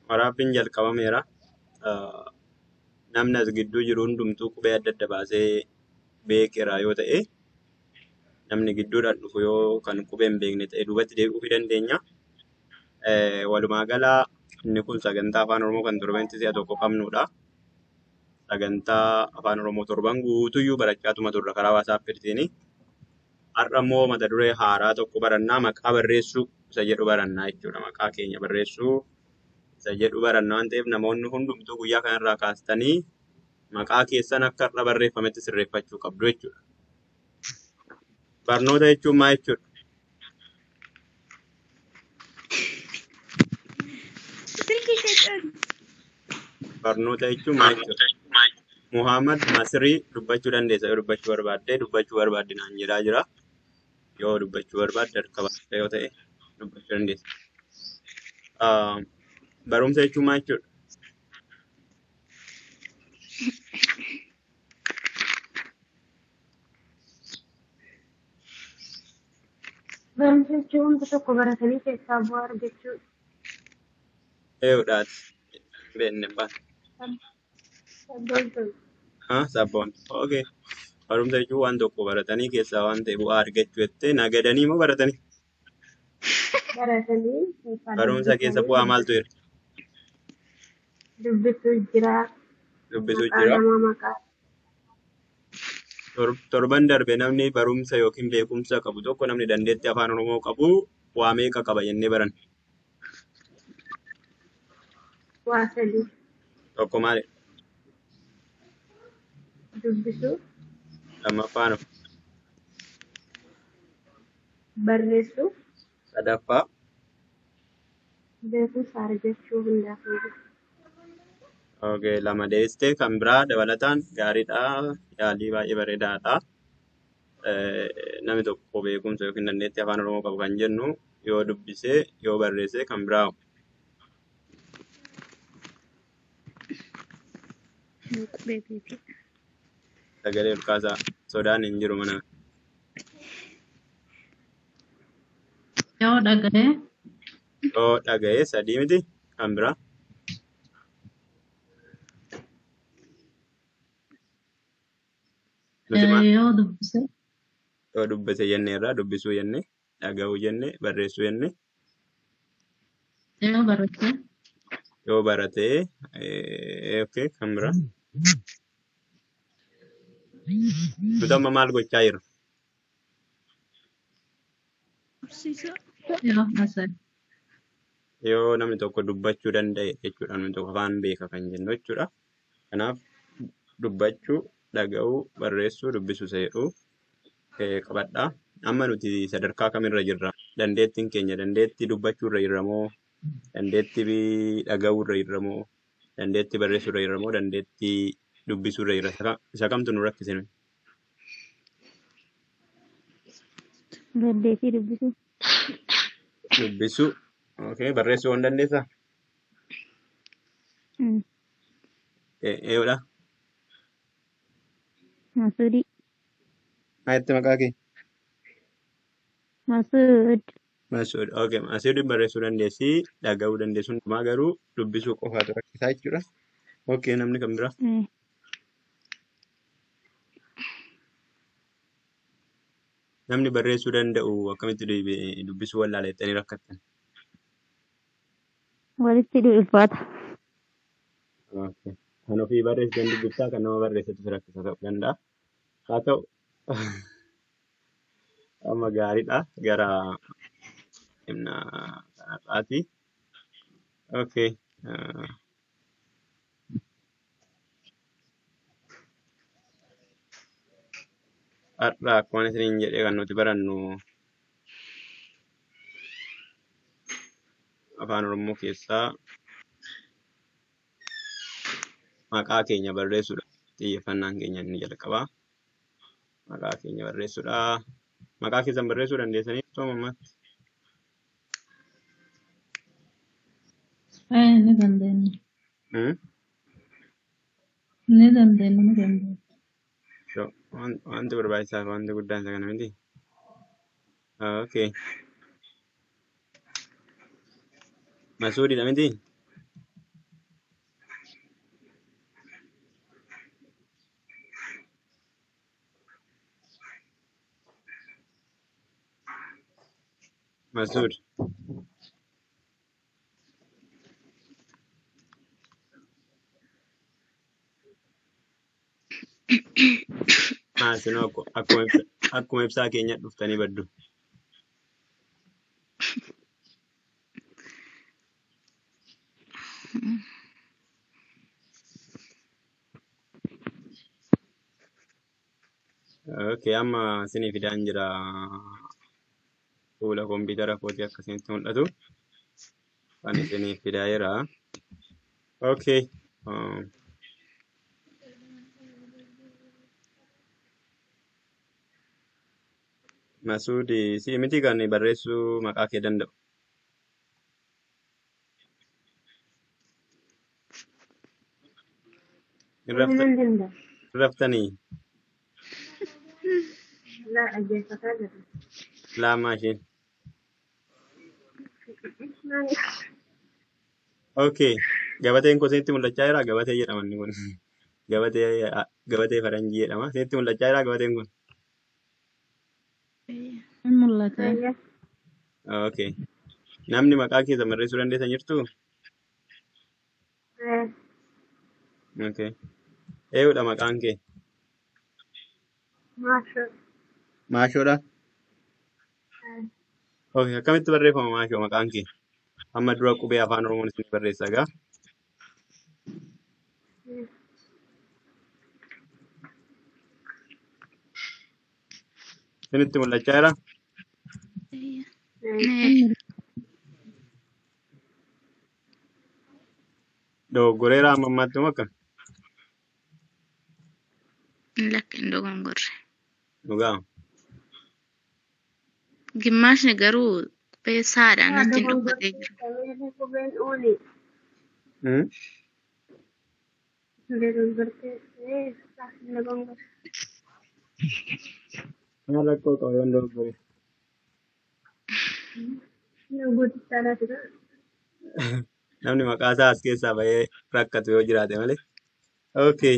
waraabbiin jalqabameera. Namni as gidduu jiru hundumtuu qubee adda adda baasee beekeera yoo ta'e, namni gidduudhaan dhufu yoo kan qubee hin beekne ta'e duubatti deebi'uu dandeenya. Walumaa gala inni kun sagantaa afaan Oromoo kan torbanitti si'a tokko qabnudha. Sagantaa afaan Oromoo torban guutuyyuu barachaatuma turre karaa WhatsApp-tiin. Har'a immoo mata duree haaraa tokko barannaa maqaa barreessuu isa jedhu barannaa jechuudha. Maqaa keenya barreessuu isa jedhu barannaa waan ta'eef namoonni hundumtuu guyyaa kanarraa kaastanii maqaa keessan akka har'a barreeffametti sirreeffachuu qabdu jechuudha. Barnoota jechuun maal jechuudha? Barnoota jechuun maal jechuudha? Muhammad Masrii dubbachuu dandeessa yoo dubbachuu barbaadde naan jedhaa jira. Yoo dubbachuu barbaadde harka baasta yoo ta'e dubbachuu dandeessa. Barumsa jechuun maal jechuudha? Barumsa jechuun wanta tokko baratanii keessaa bu'aa argachuu. Eeyyuudhaati. Beekne baata. Sabboontuu. Sabboon. Okay. Barumsa jechuun waan tokko baratanii keessaa waan ta'e bu'aa argachuu jettee nagadanii moo baratanii? Baratanii keessaa Barumsa keessa bu'aa maaltu jira? dubbisuu jira. Dubbisuu Maqaa jira. namaa maqaa. Torban darbe namni barumsa yookiin beekumsa qabu tokko namni dandeettii afaan Oromoo qabu waa meeqa qaba jennee baran? Waa sadii. Tokko maali? Dubbisuu. Lammaffaan Barreessuu. sadaffaa Beekumsa argachuu hundaaf jiru. okay, lama deessitee kan biraa dabalataan gaariidha. Yaalii baay'ee bareedaadha. Namni tokko beekumsa yookiin dandeettii afaan Oromoo qabu kan jennu yoo dubbisee yoo barreessee kan biraa sagalee ol kaasaa sodaan hin jiru mana. Yoo dhaga'e Yoo dhaga'e sadii miti kan biraa. Nuti maal yoo dubbise yoo dubbise jenne irraa dubbisuu jenne dhaga'uu jenne barreessuu jenne yoo barate yoo baratee okay, kan biraa. Nuti amma maal gochaa jirra? yoo haasa'e Yoo namni tokko dubbachuu danda'e jechuudha. Namni tokko afaan beeka kan jennu jechuudha. Kanaaf dubbachuu, dhaga'uu, barreessuu, dubbisuu isa jedhu qabadha. Amma nuti sadarkaa kamirra jirra? Dandeettiin keenya dandeettii dubbachuu irra jirra moo dandeettii dhaga'uu irra jirra moo dandeettii barreessuu irra jirra moo dandeettii dubbisuu irra jirra? Isa kamtu nu rakkise? Dandeettii dubbisuu. Dubbisuu. Okay, barreessuu waan dandeessaa? Eeyyudha. Masuudii. Maalitti maqaa kee? Masuud. Masuud. Okay, Masuudin barreessuu dandeessi, dhaga'uu dandeessu hundumaa garuu dubbisuu qofaatu rakkisaa jechuudha. Okay, namni kan biraa? Namni barreessuu danda'u akkamitti dubbisuu wallaala jettanii rakkattan? Walitti ulfaata. Okay. Kan ofii barreessitan dubbiftaa kan nama barreessatu rakkisa ta'uu danda'a. Haa ta'u amma gaariidha gara himna kanarraati. Okay. Har'a akkuma isiniin jedhee kan nuti barannu afaan Oromoo keessaa maqaa keenya barreessuudha. Xiyyeeffannaan keenya inni jalqabaa. Maqaa keenya barreessuudha. Maqaa keessan barreessuu dandeessanii osoo mammaatti? ni dandeenya. Ni dandeenya. Wanti barbaachisaa wanti guddaan isa kana miti. Okay. Masuudidha miti? Masuud. Isinoo akkuma ibsaa keenya dhuftanii baddu. Okay, amma isinii fidaan jira. Fuula kompiitara kootii akkasitti mul'atu. Kan isinii fidaa jira. Okay. Masuud si miti kan barreessuu maqaa kee danda'u. من دندا Raftanii لا أجيك هذا laamaa isheen. Okay. Gabateen kun isinitti mul'achaa jira. Gabatee jedhama inni kun. Gabatee faranjii jedhama. Isinitti mul'achaa jira gabateen kun. Hin mul'ate. Okay. Namni maqaa keessan barreessuu dandeessan jirtuu? Okay. Eeyuudha maqaan kee? Maashoodha? Okay. Akkamitti barreeffama maashoo maqaan kee? Amma dura qubee afaan Oromoon isin barreessa gaa? Isinitti mul'achaa jira? Dogoggoreera amma ammaatti moo akkam? Lakkin dogongorre. Dhugaa? Gimmaashni garuu qubee saadhaan wajjin dhokatee jira. Maal rakkoo qaba yoon dogoggore? Namni maqaa isaa as keessaa bahee rakkatu yoo jiraate malee. Okay.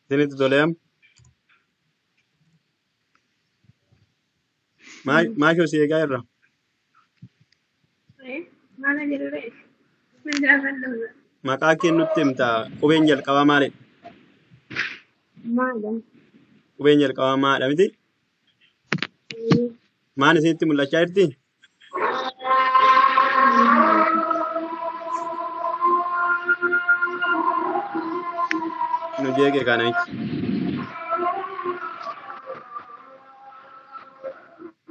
Isinitti toleam? Maashoo si eegaa irra? Maqaa kee nutti himta. Qubeen jalqabaa maalidha? Qubeen jalqabaa maadha miti? Maan isinitti mul'achaa jirti? Nu jeeqe kana miti.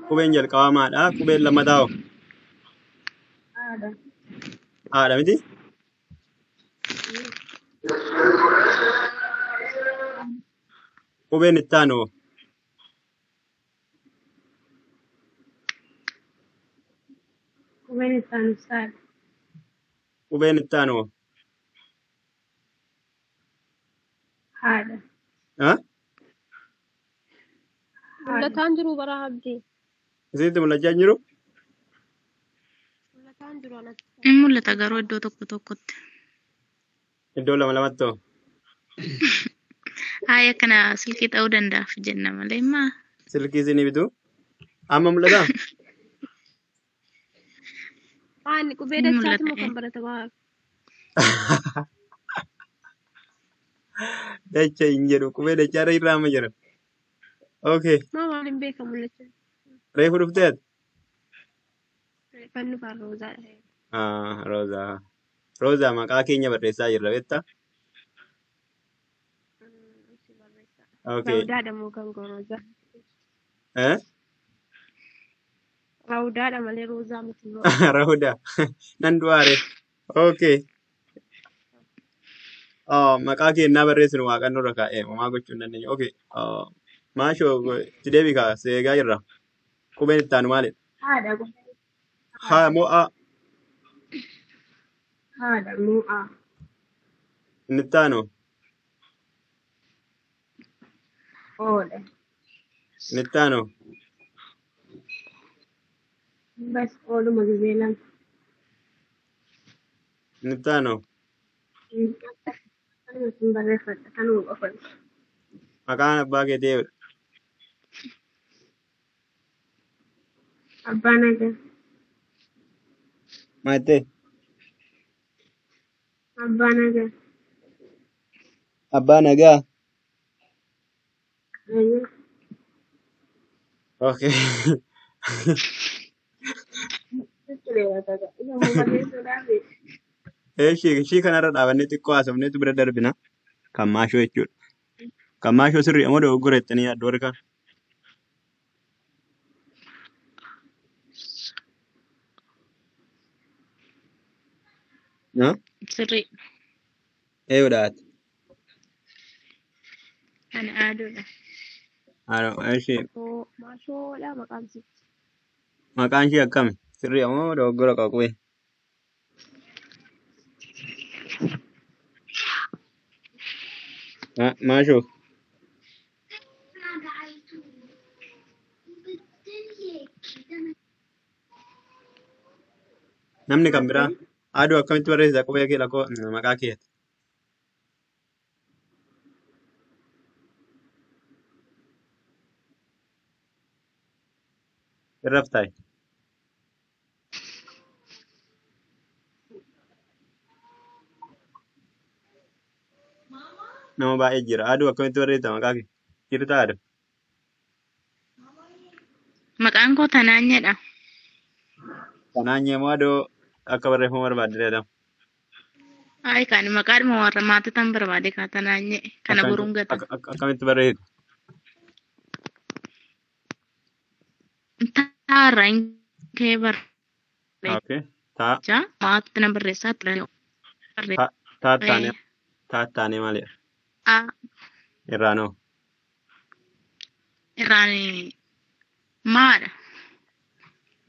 Qubeen jalqabaa maadha? Qubeen lammataa hoo? Haadha miti? Qubeen itti aanu hoo? Qubeen itti aanu hoo? Ha? Mul'ataan jiru bara abdii. Isinitti mul'achaa jiru? Mul'ataan jiru anatti. Hin mul'ata garuu iddoo tokko tokkotti. Iddoo lama lamatti hoo? Haaya kana silkii ta'uu danda'aaf jenna malee immaa. Silkii isinii bituu? Amma mul'ataa? Ani qubee Hin dachaatu moo mul'ata. kan baratamaa? Dacha hin jedhu qubee dachaarra irraa amma jiran. Okay. Waan hin beekamu mul'achaa. Reefu dhufteet? Kan dhufaan roozaadha. Roozaa. Roozaa maqaa keenya barreessaa jirra beektaa? Okay. Raawudaadha moo kan roozaa? Eh? Raawudaadha malee roozaa miti moo? Rahuda. Nan du'aare. Okay. Maqaa keenyaa barreessinu waaqannoo irra kaa'ee homaa gochuu hin dandeenye. Okay. Maashoo itti deebii kaa seegaa jirra. Qubeen itti aanu maalidha? Haadha. Haa moo A? haadha mu'aa. Inni itti aanu Oodha. inni itti aanu Bas ooluma gizee lama. inni itti aanu Kanuma sun barreeffadha. Kanuma qofan. maqaan abbaa keetii eeyudha. Abbaa nagaa. Maal ta'e? Abbaa nagaa. Abbaa nagaa. Ayyaa. Okay. Ishii kanarra dhaabannee xiqqoo haasofneetu bira darbina. Kan maashoo jechuudha. Kan maashoo sirrii ammoo dogoggora jettanii yaaddu warri kaan. Sirrii. Eeyyoodhaati. Ani aaduudha. Ishii Maashoodha maqaan ishee. maqaan ishii akkami? Sirrii ammoo dogoggora qaba? Maashoo. Namni kan biraa aduu akkamitti barreessa qubee kee lakkoo maqaa keeti? Irratti taa'e. Nama baay'ee jira. Aduu akkamitti barreessa maqaa kee? Jirtaa aduu? Maqaan koo Tanaanyeedha. Tanaanyee moo aduu akka barreeffama barbaadde jedhama? Ay kan maqaadhuma warra maatii tan barbaade kaa Tanaanyee. Kana boruun gata. Akkamitti barreessitu? Taarraan kee Okay. Taa barreecha. Maatii tan barreessaa ture. Taattaanee maalidha? A Irraanoo. irraan maadha.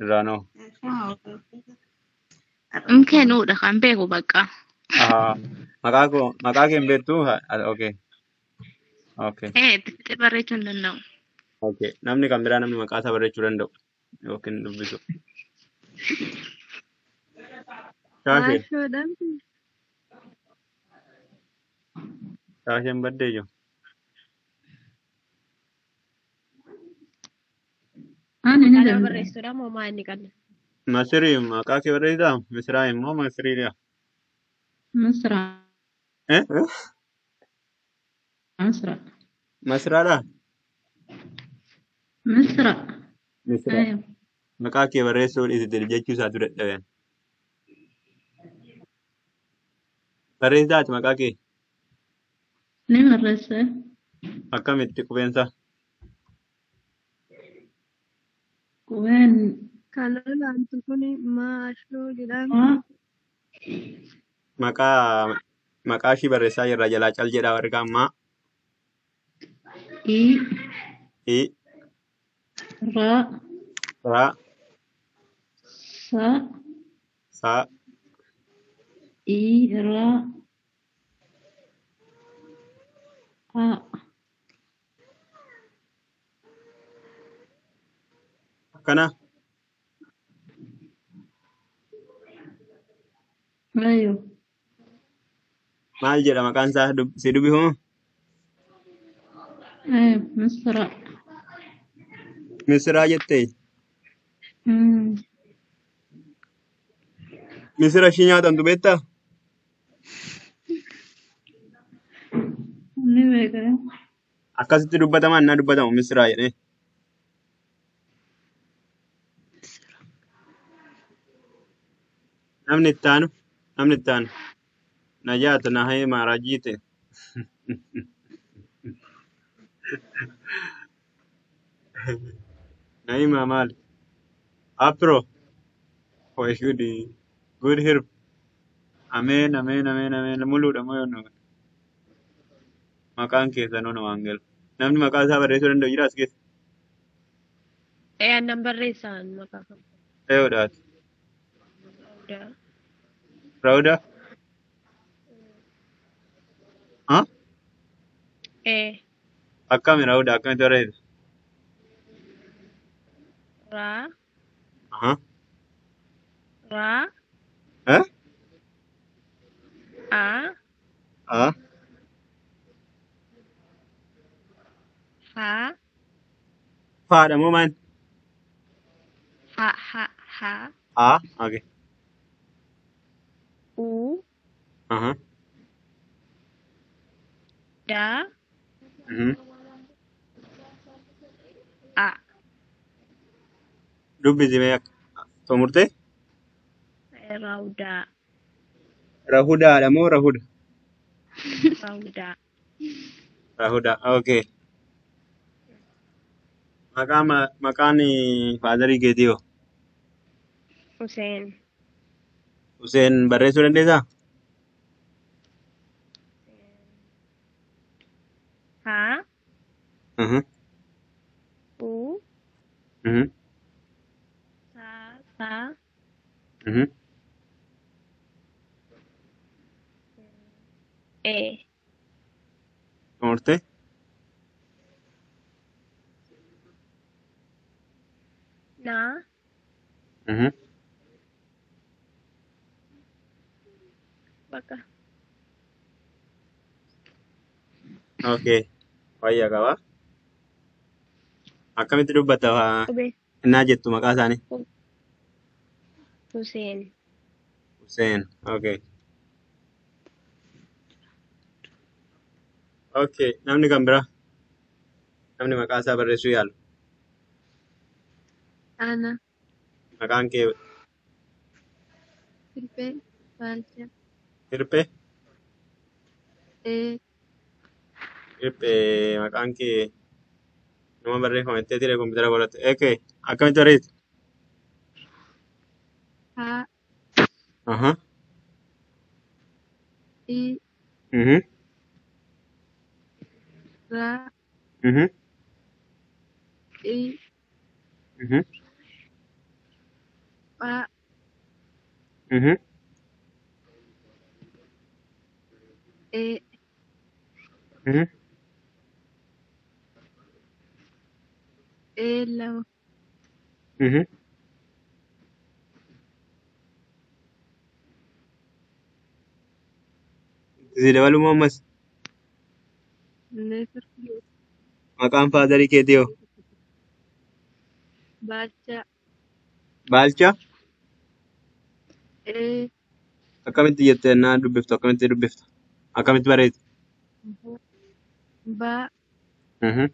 Irraanoo. Kennuudha kan beeku bakka. Maqaa kee hin beektuu? Okay. Okay. Xixiqqee barreechuu hin danda'u. Okay. Namni kan biraa namni maqaa isaa barreessuu danda'u yookiin dubbisu. Shaashee. Shaasheen baddee jiru. Ani ni Maqaa danda'a. barreessuudha moo maa inni qabna? Masirii maqaa kee barreessaa? Misiraa immoo masiriidha. Masra. Eh? Masra. Masiraadha? Masra. Misira. Ayyo. Maqaa kee barreessuu dhiisite jechuu isaatu dadhabeen. Barreessaati maqaa kee Ni barreesse. akkamitti qubeensa? Qubeen Kan ilaaltu kuni maashoo jedhama. Maqaa ishii barreessaa jirra jalaa cal jedhaa warri kaan maa I i ra raa sa saa I ra a akkana ayyo. maal jedha maqaan isaa si dubbifamu? Ayyo. Masra. Misiraa jettee Hmm. misira ishii nyaatantu beektaa? Ni beeka. Akkasitti dubbatamaa innaa dubbatamu misiraa jedhee. Namni itti aanu na jaata na hee maaraa jiite. Na himaa maali? Apro for good hirb. Ameen ameen ameen ameen muluudha moo yoonu maqaan keessan ona waan galu. Namni maqaa isaa barreessuu danda'u jira as keessa. Aannan barreessaan maqaa kan. Eeyoodhaati. Rauda Ah? Akkami Rahuda akkamitti barreessa? Ra, Aha. ra, Eh? a, Ah? ha, Faadha moo maal? ha, Ah? Okay. u, Aha. da, Mhm. a. Dubbisi mee akka xumurtee? Rauda, Rahudaadha moo Rahuda? rauda. Rahuda. Okay. Maqaan faadarii keetii hoo? Hussein, Hussein barreessuu dandeessaa? ha, Mhm. u, Mhm. sa, Mhm. e. Xumurtee? Na, Mhm. baka. Okay. Fayyaa qaba. Akkamitti dubbatta Ube, innaa jettu maqaa isaanii? Hussein. Hussein. Okay. Okay. Namni kan biraa? Namni maqaa isaa barreessuu yaalu? Ana. Maqaan kee Hirpee. Baalcha. Hirphee? Ee. Hirphee maqaan kee nama barreeffamettee ture kompiitara godhatte. Okay. Akkamitti barreessi? Ha. Aha. I. Mhm. Ra. Mhm. I. Mhm. Pa. Mhm. E. Mhm. E lama. Mhm. Itti dabaluu moo ammas? Neefar. Maqaan faadarii keetii hoo? Baalcha. Baalcha? Ee. Akkamitti jettee innaa dubbiftu? Akkamitti dubbifta? Akkamitti barreessi? Ba. Mhm.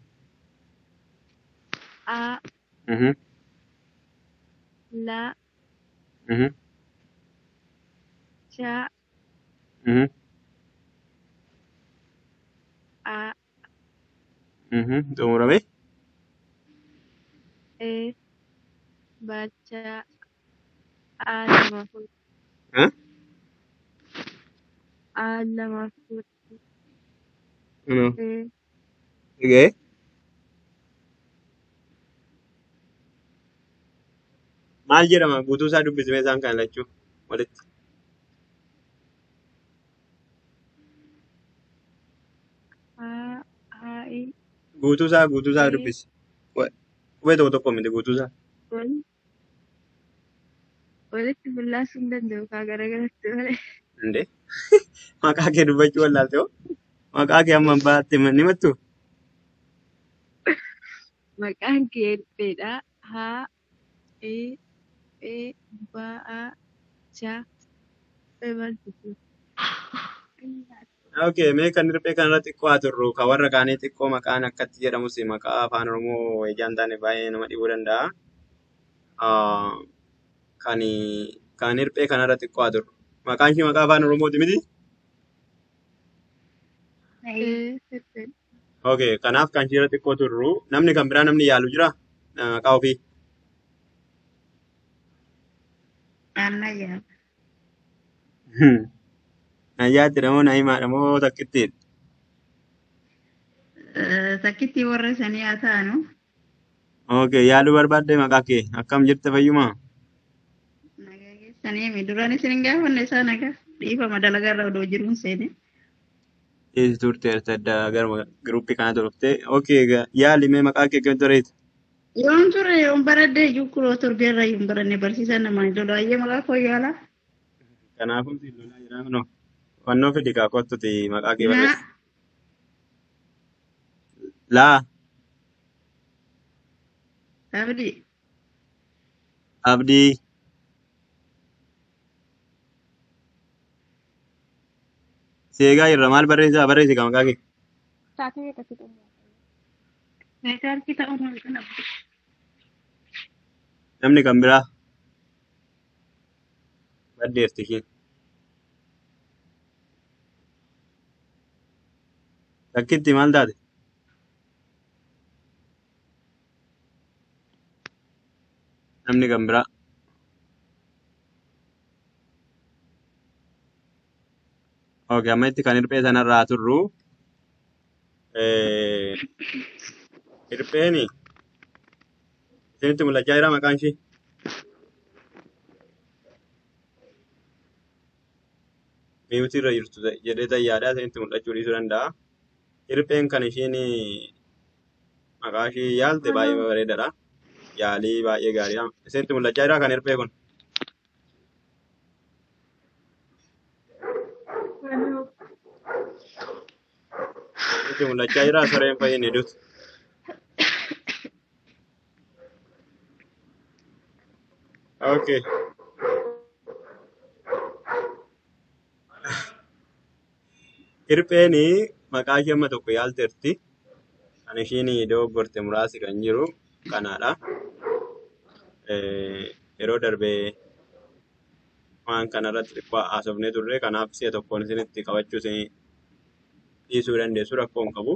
A. Mhm. La. Mhm. Cha. Mhm. A. Mhm. Xumuramee? E. Baalcha. A lama. Huh? A lama. No. E. Okay. Maal jedhama? Guutuu isaa dubbismee isaan kana lachuu walitti. Ha. Ha. I. Guutuu isaa E. dubbisi. Qubee tokko tokko miti guutuu isaa. Wal. Walitti bullaasuu hin danda'u kaa garagalatti malee. Indee? Maqaa kee dubbachuu wallaalte hoo? Maqaa kee amma baatti ni mattuu? Maqaan kee Hirpheedha. Ha. E. E. Ba. A. Cha. E. Maaltu. Okay, mee kan Hirphee kanarra xiqqoo haa turru. Kan warra kaanii xiqqoo maqaan akkatti jedhamus maqaa afaan Oromoo ijaan taane baay'ee nama dhibuu danda'a. Ah, kan Hirphee kanarra xiqqoo haa turru. Maqaan ishee maqaa afaan Oromooti miti? Hirpheedha. Okay, kanaaf kan isheerra xiqqoo turru. Namni kan biraa namni yaalu jira? Maqaa ofii. Anna ya. Nayyaatti moo Na'imaadha moo takkittiidha? Takkitti warra sanii haa ta'anu. Okay, yaaluu barbaadde maqaa kee akkam jirte fayyumaa? Nagaa keessanii mi duraan isin hin gaafanne isaa nagaa dhiifama dalagaa irra odoo jiruun seene. Eessi turteerta addaa gara giruuppii kana turte. Okay, yaali mee maqaa kee kan tureeti? Yoon ture yoon baradhee jukkuroo torbeerra yoon baranne barsiisan namaan lolaa ayyee maqaa koo yaala. Kanaafuu si lolaa jira kunoo. Fannoo fidi kaa kottuti maqaa kee Na barreessi. Laa abdi Abdii Seegaa irra maal barreessaa barreessi kaa maqaa kee? neetaalkii ta'uu maal kana Namni kan biraa baddeerti isheen. Takkitti maal taate? Namni kan biraa. Okay, amma itti kan hirphee sanarraa turru. Hirpheeni isinitti mul'achaa jira maqaan ishee? Miiwutii irra jirtu jedhee tayyaadaa isinitti mul'achuu dhiisuu danda'a. Hirpheen kan ishiin maqaa ishee yaalte baay'ee bareedaadha. Yaalii baay'ee gaariidha. Isinitti mul'achaa jira kan hirphee kun? Isinitti mul'achaa jira sareen fa'iin hedduutu. Okay. Hirpheen maqaa ishee amma tokko yaalteerti. Kan ishiin dogoggorte muraasi kan jiru kanaadha. Yeroo darbee waan kanarratti xiqqoo haasofnee turre kanaaf si'a tokkoon isinitti qabachuu isin dhiisuu dandeessu rakkoo hin qabu.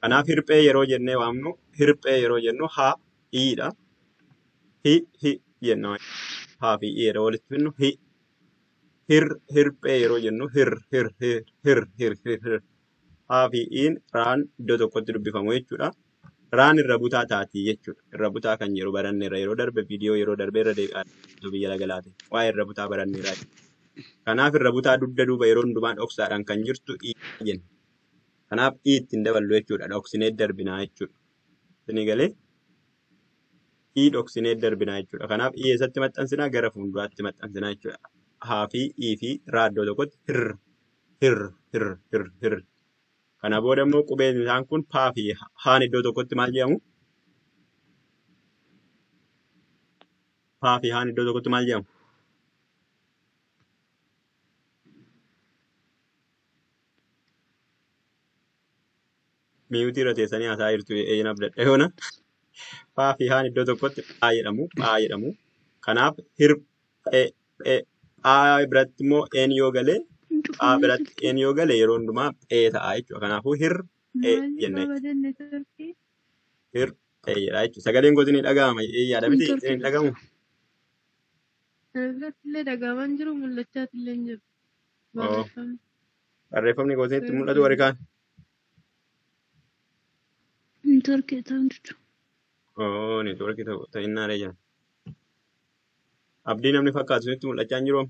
Kanaaf hirphee yeroo jennee waamnu hirphee yeroo jennu haa hiidha. Hi jenna. Haa fi yeroo walitti finnu hi. Hirphee yeroo jennu hir. Haa fi iin raan iddoo tokkotti dubbifamu jechuudha. Raan irra butaa taati jechuudha. Irra butaa kan jedhu baranneerra yeroo darbe viidiyoo yeroo darbe irra deebi'aa biyya lagalaati. Waa'ee irra butaa baranneerra. Kanaaf irra butaa dugda duuba yeroo hundumaa dhoksaadhaan kan jirtu jenna. Kanaaf ittiin daballu jechuudha. Dhoksinee darbinaa jechuudha. Isin galee dhoksinee darbinaa jechuudha. Kanaaf eessatti maxxansinaa gara fuulduraatti maxxansinaa jechuudha. Haa fi fi raa iddoo tokkotti hir. Kana booda immoo qubeen isaan kun paa fi haan iddoo tokkotti maal jedhamu? Paa fi haan iddoo tokkotti maal jedhamu? Miiwutii irra teessanii haasaa jirtu eenyuun abdadha yoona. Paa fi haan iddoo tokkotti phaa jedhamu. Kanaaf phaa biratti immoo een yoo galee phaa biratti een yoo galee yeroo hundumaa phee ta'a jechuudha. Kanaafuu jenna jedha jechuudha. Sagaleen gooti ni dhaga'ama yaada miti ni dhagahamu. Irrattillee dhagahamaa jiru mul'achaatillee hin jiru. Barreeffamni gooti itti mul'atu warri kaan. neetworkii ta'uu jechuudha. Neetworkii ta'innaa jira. Abdii namni fakkaatu isinitti mul'achaa hin jiru.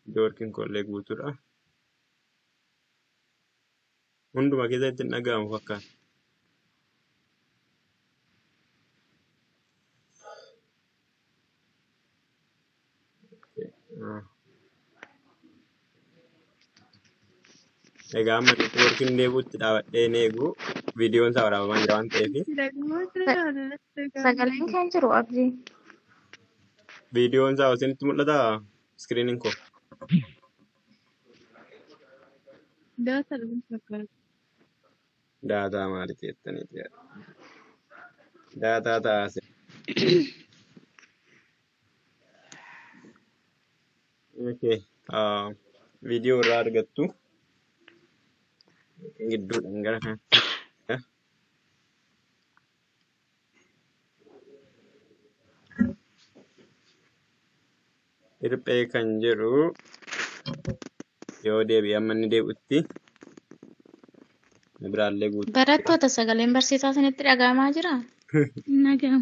Neetworkiin kollee guutuudha. Hunduma keessatti hin dhaga'amu fakkaata. Egaa amma neetworkiin deebi'utti dhaabadhee eegu viidiyoon isaa waraabamaa jira waan ta'eef Sagaleen kan jiru abdii. viidiyoon isaa isinitti mul'ata iskiriiniin koo. Daataa dhuguun fakkaata. Daataa maaliif jettaniiti? Daataa taase. Okay. Viidiyoo irraa argattu. Gidduudhaan gara kan. Hirphee kan jedhu yoo deebi'e amma inni deebi'utti biraallee guutuu. Barattoota sagaleen barsiisaa isinitti dhaga'amaa jiraa? Nagamu.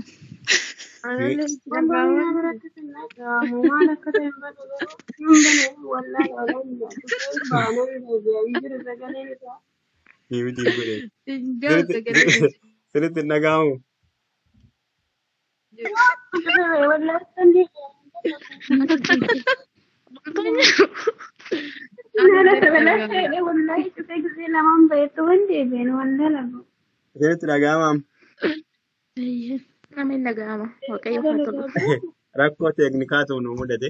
Anallee itti Wantoonni dhaga'aman. na biratti sinnaagamu maal akka ta'e hin beeku garuu hin bane wallaahi wallaahi dhufee baanaan deebi'anii jiru sagaleen isaa. Miitiin godhe. Hin ga'u sagalee Sirriitti hin dhaga'amu. Wallaahi sandi nana sabalas ta'e wallaahi dhufee gisee lamaan baheetu waan deebi'een wallaahi lagu. Sirriitti dhaga'amam. Amin dhaga'ama. Waaqayyo haa tolu. Rakkoo teeknikaatu nu mudate.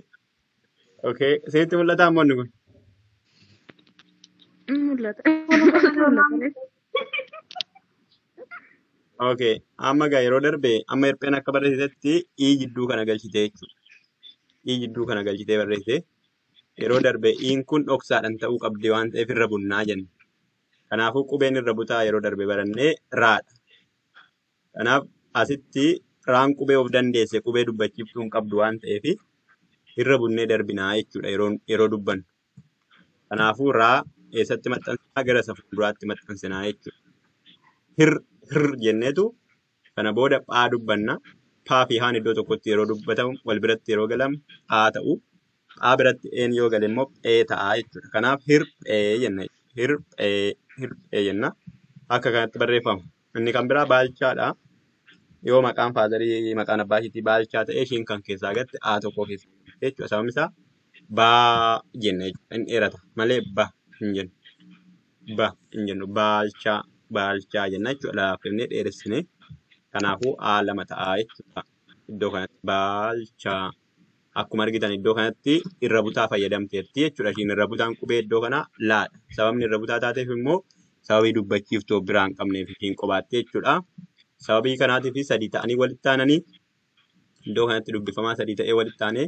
Okay. Sirriitti mul'ata ammoo inni kun. Mul'ata. Okay. Amma gaa yeroo darbe amma hirpheen akka barreessitetti ii jidduu kana galchite jechuudha. Ii jidduu kana galchitee barreessite. Yeroo darbe iin kun dhoksaadhaan ta'uu qabdi waan ta'eef irra bunnaa jenne. Kanaafuu qubeen irra butaa yeroo darbe barannee raadha. Kanaaf asitti raan qubee of dandeesse qubee dubbachiiftuu hin qabdu waan ta'eef irra bunnee darbinaa jechuudha yeroo dubbannu. Kanaafuu raa eessatti maxxansinaa gara isa fuulduraatti maxxansinaa jechuudha. Hir jenneetu kana booda phaa dubbanna. Phaa fi haan iddoo tokkotti yeroo dubbatamu wal biratti yeroo galamu phaa ta'u. Phaa biratti een yoo gale immoo phee ta'a jechuudha. Kanaaf hirphee jenna. Hirphee jenna. Akka kanatti barreeffama. Inni kan biraa baalchaadha. Yoo maqaan faazarii maqaan abbaa isheetii baalchaa ta'e ishiin kan keessaa gatte A tokko keessa jechuudha. Sababni isaa baa jenna jechuudha. Inni dheerata malee ba hin jennu. Ba hin jennu. Baalchaa jenna jechuudha. Laaffifnee dheeressine. Kanaafuu A lama ta'a jechuudha. Iddoo kanatti baalchaa. Akkuma argitan iddoo kanatti irra butaa fayyadamteetti jechuudha. Ishiin irra butaan qubee iddoo kanaa laadha. Sababni irra butaa taateef immoo sababii dubbachiiftuu biraa hin qabneef ishiin qobaatti jechuudha. Sababii kanaatiif sadii ta'anii walitti aananii iddoo kanatti dubbifamaa sadii ta'ee walitti aanee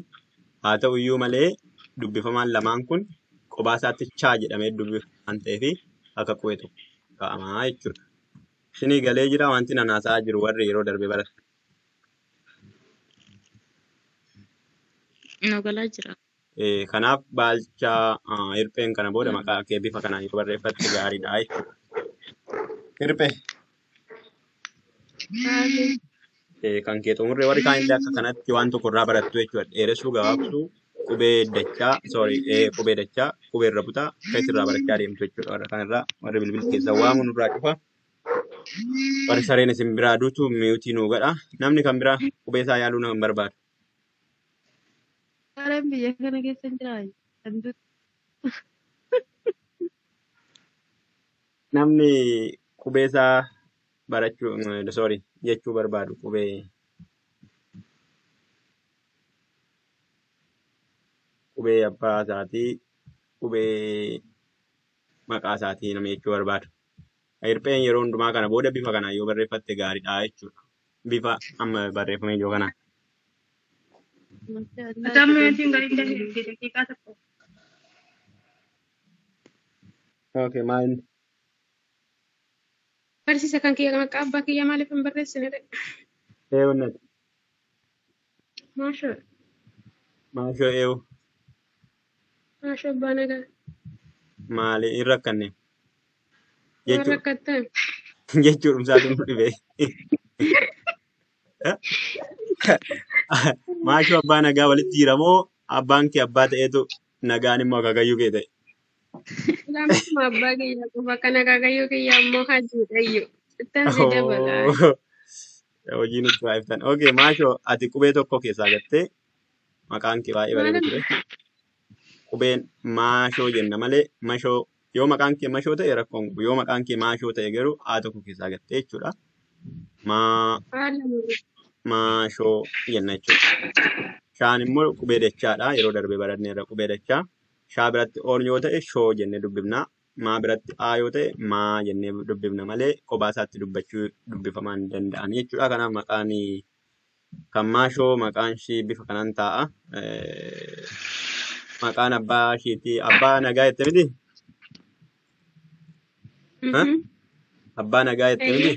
haa ta'u iyyuu malee dubbifamaan lamaan kun qophaa isaatti chaa jedhamee dubbifamaan ta'eef akka qubee tokko kaa'amaa jechuudha. Ishinii galee jira wanti nanaasaa jiru warri yeroo darbe barate. Galaa jira. Kanaaf baalchaa hirpheen kana booda maqaa kee bifa kanaan yoo barreeffatte gaariidha jechuudha. Hirphee kan kee xumurree warri kaanillee akka kanatti waan tokko irraa barattu jechuudha. Dheeressuu gabaabsuu qubee dachaa qubee irra butaa keessirraa barachaa deemtu jechuudha. Warra kanarraa warri bilbila keessa waamu nurraa cufa. Warri sareen isin biraa duutu miyuutii nuu godha. Namni kan biraa qubee isaa yaaluu nama hin barbaadu. Sareen biyya kana keessa hin jiraatu. Namni qubee isaa barachuu jechuu barbaadu qubee abbaa isaatii qubee maqaa isaatii nama jechuu barbaadu. Hirpheen yeroo hundumaa kana booda bifa kanaan yoo barreeffatte gaariidha jechuudha. Bifa amma barreeffamee jiru kanaan. Okay, maal? Barsiisa kan kiyya maqaa abbaa kiyya maaliif hin barreessine? Eewunnati. Maashoo. Maashoo eewu. Maashoo abbaa nagaa. Maali hin rakkanne? Waan rakkattan. Jechuun isaatu nu dhibee. Maashoo abbaa nagaa walitti jiramoo abbaan kee abbaa ta'eetu nagaan immoo akaakayyuu kee ta'e? Lammuma abbaa kiyya qofa kan akaakayyuu kiyya ammoo hajiidhayyo. Ittaan si dabalaa. Hojii nutti waa iftan. Okay, Maashoo ati qubee tokko keessaa gattee maqaan kee baay'ee bareeda ture. Qubeen Maashoo jenna malee Mashoo yoo maqaan kee Mashoo ta'e rakkoon qabu. Yoo maqaan kee Maashoo ta'e garuu A tokko keessaa gattee jechuudha. Maashoo jenna jechuudha. Shaan immoo qubee dachaadha. Yeroo darbee baranneerra qubee dachaa. Shaa biratti oon yoo ta'e shoo jennee dubbifna. Maa biratti A yoo ta'e maa jennee dubbifna malee kophaa isaatti dubbifamaa hin danda'an jechuudha. Kanaaf maqaan kan Maashoo maqaan ishii bifa kanaan taa'a. Maqaan abbaa ishiitii abbaa nagaa jette miti? Abbaa nagaa jette miti?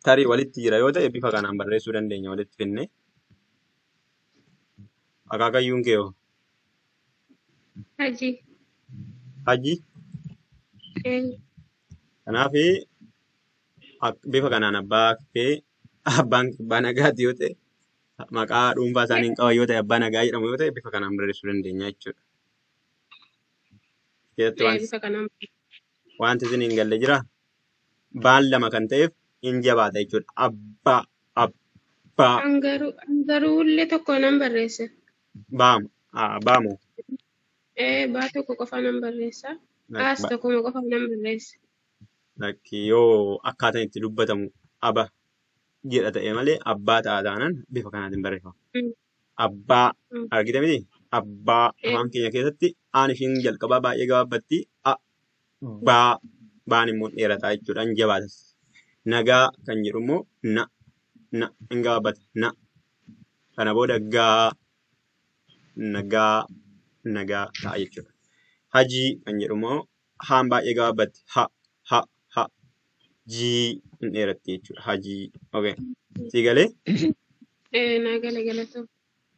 Tarii walitti jira yoo ta'e bifa kanaan barreessuu dandeenya walitti finne. Akaakayyuun kee hoo? Haji. Haji? Kanaaf bifa kanaan abbaa kee abbaa nagaati yoo ta'e, maqaa dhuunfaa isaaniin qaban yoo ta'e abbaa nagaa jedhamu yoo ta'e bifa kanaan barreessuu dandeenya jechuudha. Keessatti bifa kanaan. wanti isin hin galle jira. Baan lama kan ta'eef hin jabaata jechuudha. Abbaa Garuu illee tokko nan barreessa. baamu. Baa tokko qofa nan barreessa. As tokkoma qofa nan barreessa. Lakki yoo akkaataan itti dubbatamu aba jedha ta'e malee abbaa ta'a taanaan bifa kanaatiin barreeffama. Abbaa argite miti? Abbaa afaan keenya keessatti aan ishiin jalqabaa baay'ee gabaabbatti baan immoo dheerataa jechuudha. Hin jabaatas. Nagaa kan jedhu immoo na hin gabaabbata. Kana booda nagaa ta'a jechuudha. Hajii kan jedhu immoo haan baay'ee gabaabbatti. Jii hin dheeratti jechuudha. Hajii. Okay. Sii galee? Naa galatoo.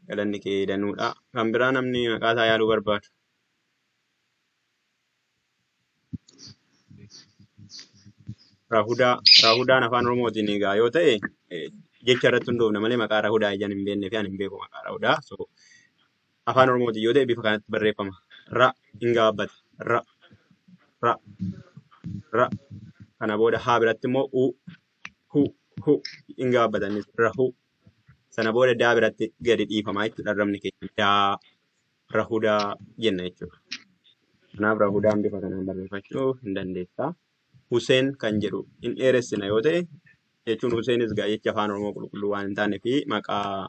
Galanni kee danuudha. Kan biraa namni maqaa isaa yaaluu barbaadu. Rahudaan afaan Oromootiin egaa yoo ta'e jecha irratti hundoofna malee maqaa Rahudaa ijaan hin beeknee fi ani hin beeku maqaa Rahudaa. So afaan Oromootiin yoo ta'e bifa kanatti barreeffama. Ra hin gabaabbata. Ra. Kana booda haa biratti immoo hu hin gabaabbatanis rahu. Sana booda daa biratti gadi dhiifamaa jechuudha. Arrabni keenya daa Rahudaa jenna jechuudha. Kanaaf Rahudaan bifa kanaan barreeffachuu hin dandeessaa. Huseen kan jedhu hin dheeressina yoo ta'e jechuun Huseenis jecha afaan Oromoo qulqulluu waan hin taane fi maqaa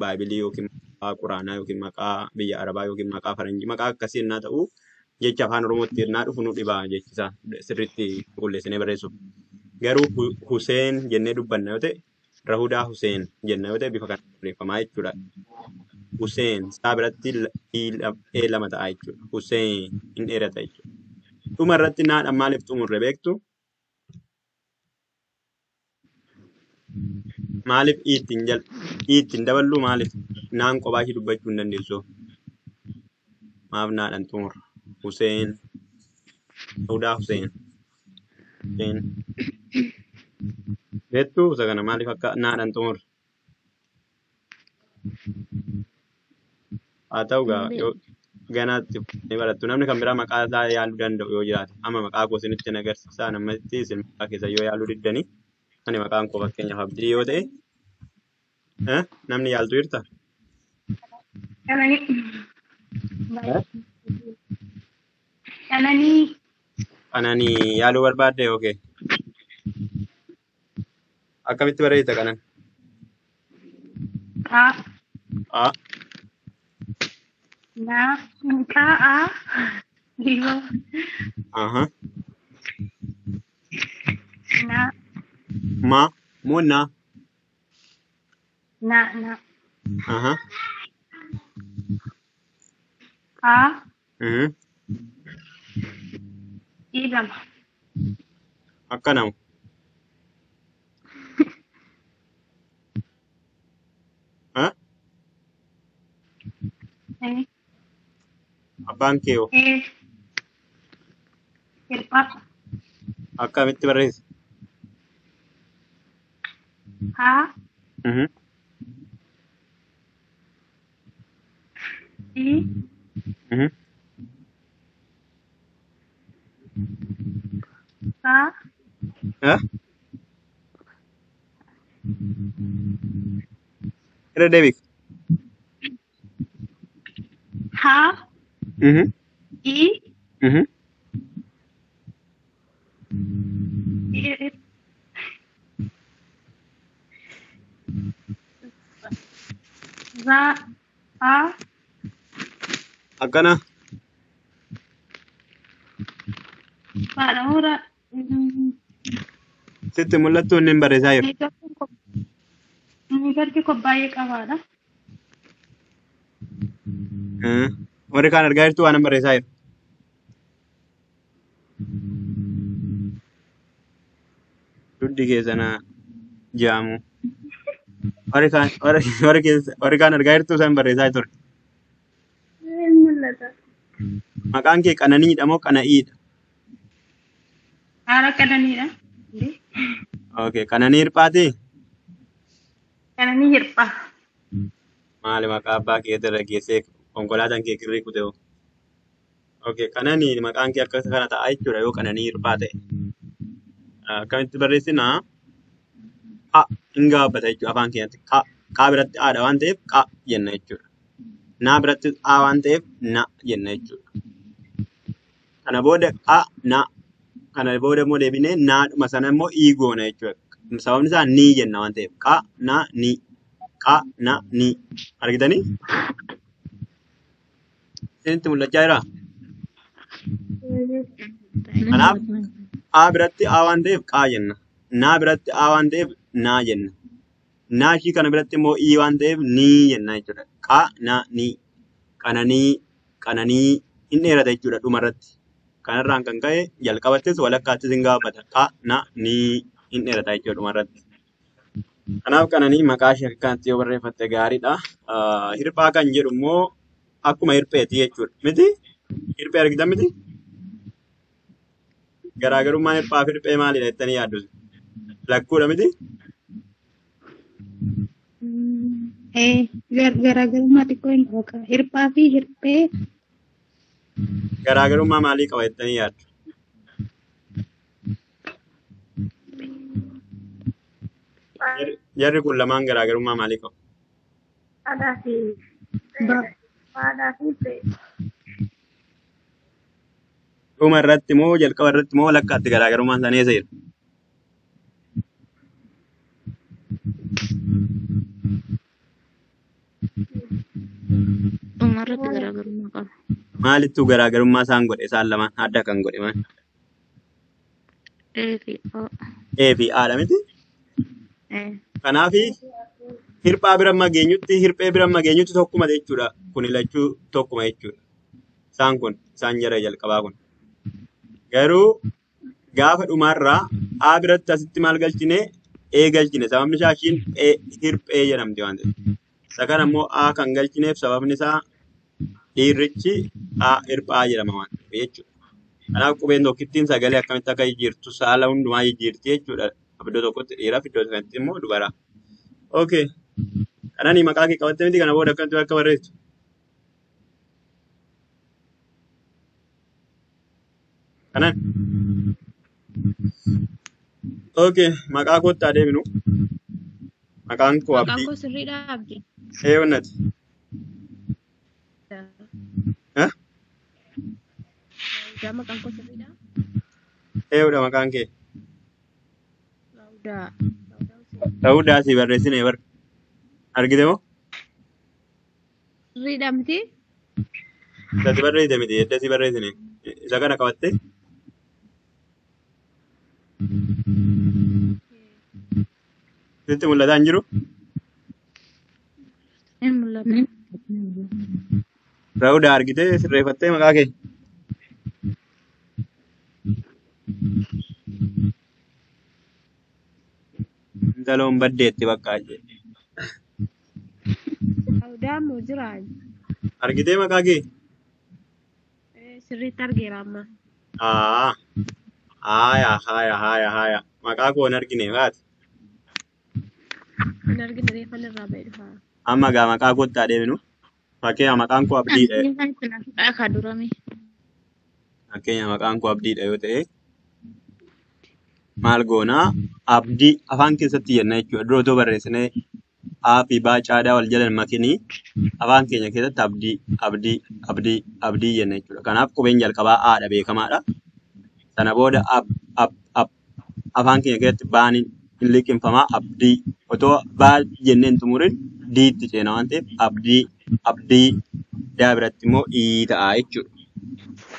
Baayibilii yookiin maqaa Quraanaa yookiin maqaa biyya Arabaa yookiin maqaa Faranjii maqaa akkasii innaa ta'u jecha afaan Oromootti innaa dhufu nu dhibaa jechisaa sirriitti qulqulleessinee barreessuuf. Garuu Huseen jennee dubbanna yoo ta'e Rahudaa Huseen jenna yoo ta'e bifa kanaan barreeffamaa jechuudha. Huseen isaa biratti lama ta'a jechuudha. Huseen hin dheerata jechuudha. Dhuma irratti naadhaan maaliif xumurre beektu? Maaliif ittiin daballu maaliif naan kophaa ishee dubbachuu hin dandeessu? Maaf naadhaan xumurra? Huseen. Rahudaa Huseen. Beektuu isa kana maaliif akka naadhaan xumurre? Haa ta'u yoo ganaatti ni barattu. Namni kan biraa maqaa isaa yaaluu danda'u yoo jiraate. Amma maqaa koo isinitti agarsiisaa namatti isin maqaa keessan yoo yaaluu diddanii ani maqaan koo fakkeenyaaf Abdii yoo ta'e namni yaaltu jirta? Qananii yaaluu barbaadde yookiin akkamitti barreessa qanan? Muna. Akkanamu. Abbaan kee hoo? Akkamitti barreessa? Irra deebiif. Akkana. Sitti mul'attu inni hin barreessaa jiru. Warri kaan argaa jirtu waan hin barreessaa jiru. Duddi keessanaa jaamu. Warri kaan argaa jirtu isaan barreessaa ture. Maqaan kee Qananiidha moo Qana'iidha? Haala Qananiidha. Okay, Qananii Hirphaati? Qananii hirphaa. Maali maqaa abbaa kee irra geessee konkolaataan kee kirrii kute hoo? Okay, qananii maqaan kee akka kana ta'a jechuudha yoo qananii hirphaa ta'e. Akkamitti barreessinaa? Qa hin gaabbata jechuudha afaan keenyatti. Qaa biratti aadha waan ta'eef qa jenna jechuudha. Naa biratti a waan ta'eef na jenna jechuudha. Kana booda qa na. Kana booda immoo deebinee naadhuma sana immoo ii goona jechuudha. Sababni isaa ni jenna waan ta'eef. Qa na ni. Qa na ni. Argitanii? Isinitti mul'achaa jiraa? Kanaaf a biratti a waan ta'eef qaa jenna. Naa biratti a waan ta'eef naa jenna. Naa ishii kana biratti immoo ii waan ta'eef nii jenna jechuudha. Qa na ni. Qananii hin dheerata jechuudha dhumarratti. Kanarraan kan ka'e jalqabattis walakkaattis hin gaabbata. Qa na ni hin dheerata jechuudha dhumarratti. Kanaaf qananii maqaa ishee akkanatti yoo barreeffatte gaariidha. Hirphaa kan jedhu immoo akkuma hirpheeti jechuudha. Miti? Hirphee argitan miti? Garaagarummaan hirphaa fi hirphee maalidha jettanii yaaddu? Lakkuudha miti? Garaagarummaa xiqqoo hin qabu. Hirphaa fi hirphee Garaagarummaa maalii qaba jettanii yaaddu? Jarri kun lamaan garaagarummaa maalii qabu? Haadhaa fi hirphee. Dhuma irratti moo jalqaba irratti moo walakkaatti garaagarummaan isaanii eessa jira? Dhumarratti garaagarummaa qaba. Maalittuu garaagarummaa isaan godhe isaan lamaan adda kan godhe maal? Ee fi o. E fi A dha miti? Kanaafi hirphaa bira mageenyutti hirphee bira mageenyutti tokkuma jechuudha. Kun lachuu tokkuma jechuudha. Isaan kun isaan jara jalqabaa kun. Garuu gaafa dhumaarraa A biratti asitti maal galchine E galchine sababni isaa ishiin hirphee jedhamti waan ta'eef. Isa kana immoo A kan galchineef sababni isaa dhiirrichi A hirphaa jedhama waan ta'eef jechuudha. Kanaaf qubeen tokkittiin sagalee akkamitti akka jijjiirtu saala hundumaa jijjiirti jechuudha. Iddoo tokkotti dhiiraaf iddoo tokkotti immoo dubara. Okay. Kananii maqaa kee qabatte miti kana booda akkamitti akka barreessu? Kanan. Okay, maqaa kootti adeemnu. Maqaan koo Maqaan Abdii. koo sirriidha Abdii. Onnati. Raawudaa maqaan koo sirriidha. Eewudha maqaan kee. Raawudaa. Ta'uudhaa si barreessine bar. Argite moo? Sirriidha miti? Isa si barreessite miti edda si barreessine. Isa kana qabatte. Sitti mul'ataa hin jiru? Hin mul'atu. Raawudaa argite sirreeffattee maqaa kee. Intaloon baddeetti bakka jee. Raawudaa moo jira? Argitee maqaa kee? Sirriitti argeera amma. Haaya. Maqaa koo hin argine baati. Hin argine reeffan irraa ba'e dhufa. Amma gaa maqaa kootti adeemnu. Fakkeenya maqaan koo Abdiidha. Akka durame. Fakkeenya maqaan koo Abdiidha yoo ta'e maal goonaa Abdii afaan keessatti jenna jechuudha. Dura otoo barreessinee A fi B caadaa wal jala makinii afaan keenya keessatti Abdii jenna jechuudha. Kanaaf qubeen jalqabaa Aadha beekamaadha. Sana booda afaan keenya keessatti baan hin liqinfamaa Abdii. Otoo baa jenneen xumurin diitti ceena waan ta'eef Abdii daa biratti immoo ii ta'a jechuudha.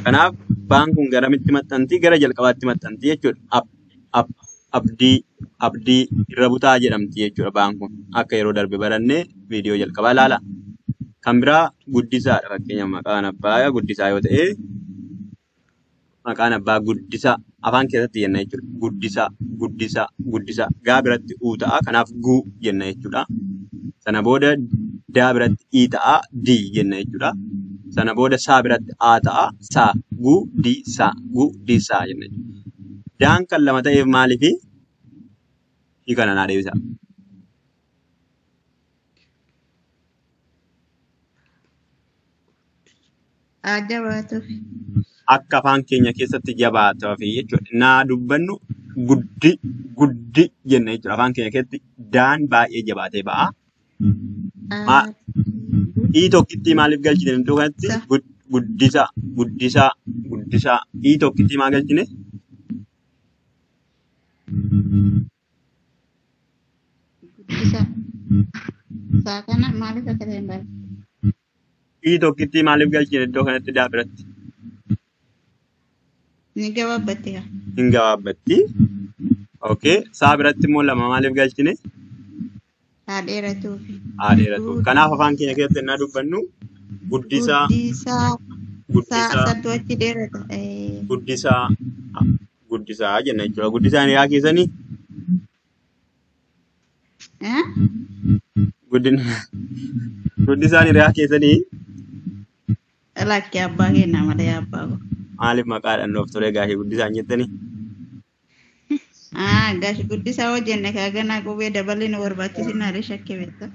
Kanaaf baan kun garamitti maxxantii gara jalqabaatti maxxantii jechuudha. Abdii irra butaa jedhamti jechuudha baan kun. Akka yeroo darbe barannee viidiyoo jalqabaa ilaala. Kan biraa guddisaadha fakkeenya maqaan abbaa guddisaa yoo ta'e maqaan abbaa guddisaa afaan keessatti jenna jechuudha. Guddisaa gaa biratti uu ta'a kanaaf guu jenna jechuudha. Sana booda daa biratti ii ta'a dii jenna jechuudha. Sana booda saa biratti aa ta'a saa guddisaa jenna jechuudha. Daan kan lama ta'eef maaliifi? Kana naa deebisa. Jabaatuuf. Akka afaan keenya keessatti jabaatuu fi jechuudha. Naa dubbannu guddi jenna jechuudha. Afaan keenya keessatti daan baay'ee jabaatee ba'a. Ma- Ii tokkitti maaliif galchine iddoo kanatti Sa. guddisaa. Ii tokkitti maal galchine? Guddisa. Saa kana maaliif akka ta'e hin beeku. Ii tokkitti maaliif galchine iddoo kanatti daa biratti? Ni gabaabbatte yaa. Hin gabaabbatti. Okay. Saa biratti immoo lama maaliif galchine? Haa dheeratuufi. Haa dheeratu. Kanaaf afaan keenya keessatti innaa dubbannu guddisaa, Guddisaa. Saa guddisaa, sattu achi dheerata. guddisaa jenna jechuudha. Guddisaan yaa keessanii guddisaan hiriyaa keessanii Lakki abbaa kennaa malee abbaa koo. maaliif maqaadhaan of ture gaashee guddisaan jettanii? Gashi guddisaa hojjenne kaaganaa qubee dabalee nu barbaachisinaa shakkii beektaa.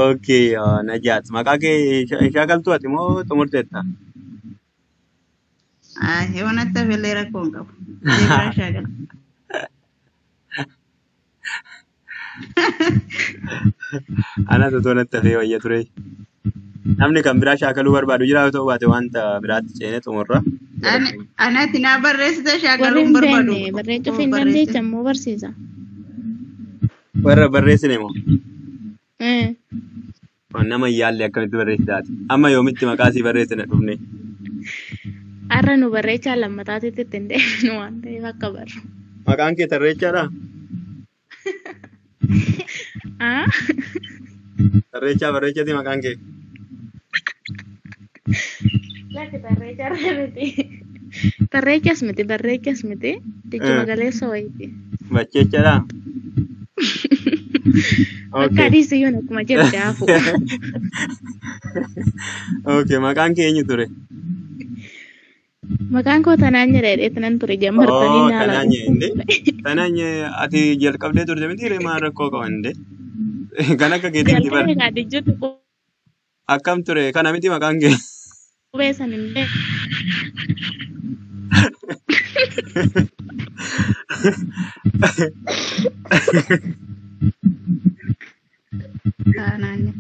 Okay, Najaat. Maqaa kee shaakaltuu ati moo xumurteetta? Yoo natti hafellee rakkoo hin qabu. Deebiraa shaakala. Anatu otoo natti hafee wayya ture. Namni kan biraa shaakaluu barbaadu jira yoo ta'u baate wanta biraatti ceenee xumurra. Anatti naa barreessita shaakaluu Warri hin hin barbaadu. beekne barreessuu hin dandeessan moo barsiisa? Warra barreessine moo? Eh, Nama hin yaalle akkamitti barreessitaati? Amma yoomitti maqaa sii barreessine dhufne? Har'a nu barreechaa lammataatitti ittiin deebinu waan ta'eef akka barru. Maqaan kee Tarreechaadha? Ah? Tarreechaa barreechati maqaan kee? Lakki barreechaa miti. Barreechas miti barreechas miti. Dichuma galeessa wayiiti. Bacheechadha? Akka Okay. adiisiyyuun akkuma jedhu daafu. Okay, maqaan kee eenyu ture? Maqaan koo Tanaan jedhee nan ture jammartanii naala. Tanaanye inde? Tanaanye ati jalqabdee turte miti reemaa rakkoo qaban inde? Kan akka keetiitti bara. Jalqabee gaadijjuutu Akkam ture? Kana miti maqaan kee? qubee san hin beeku. Kanaanya.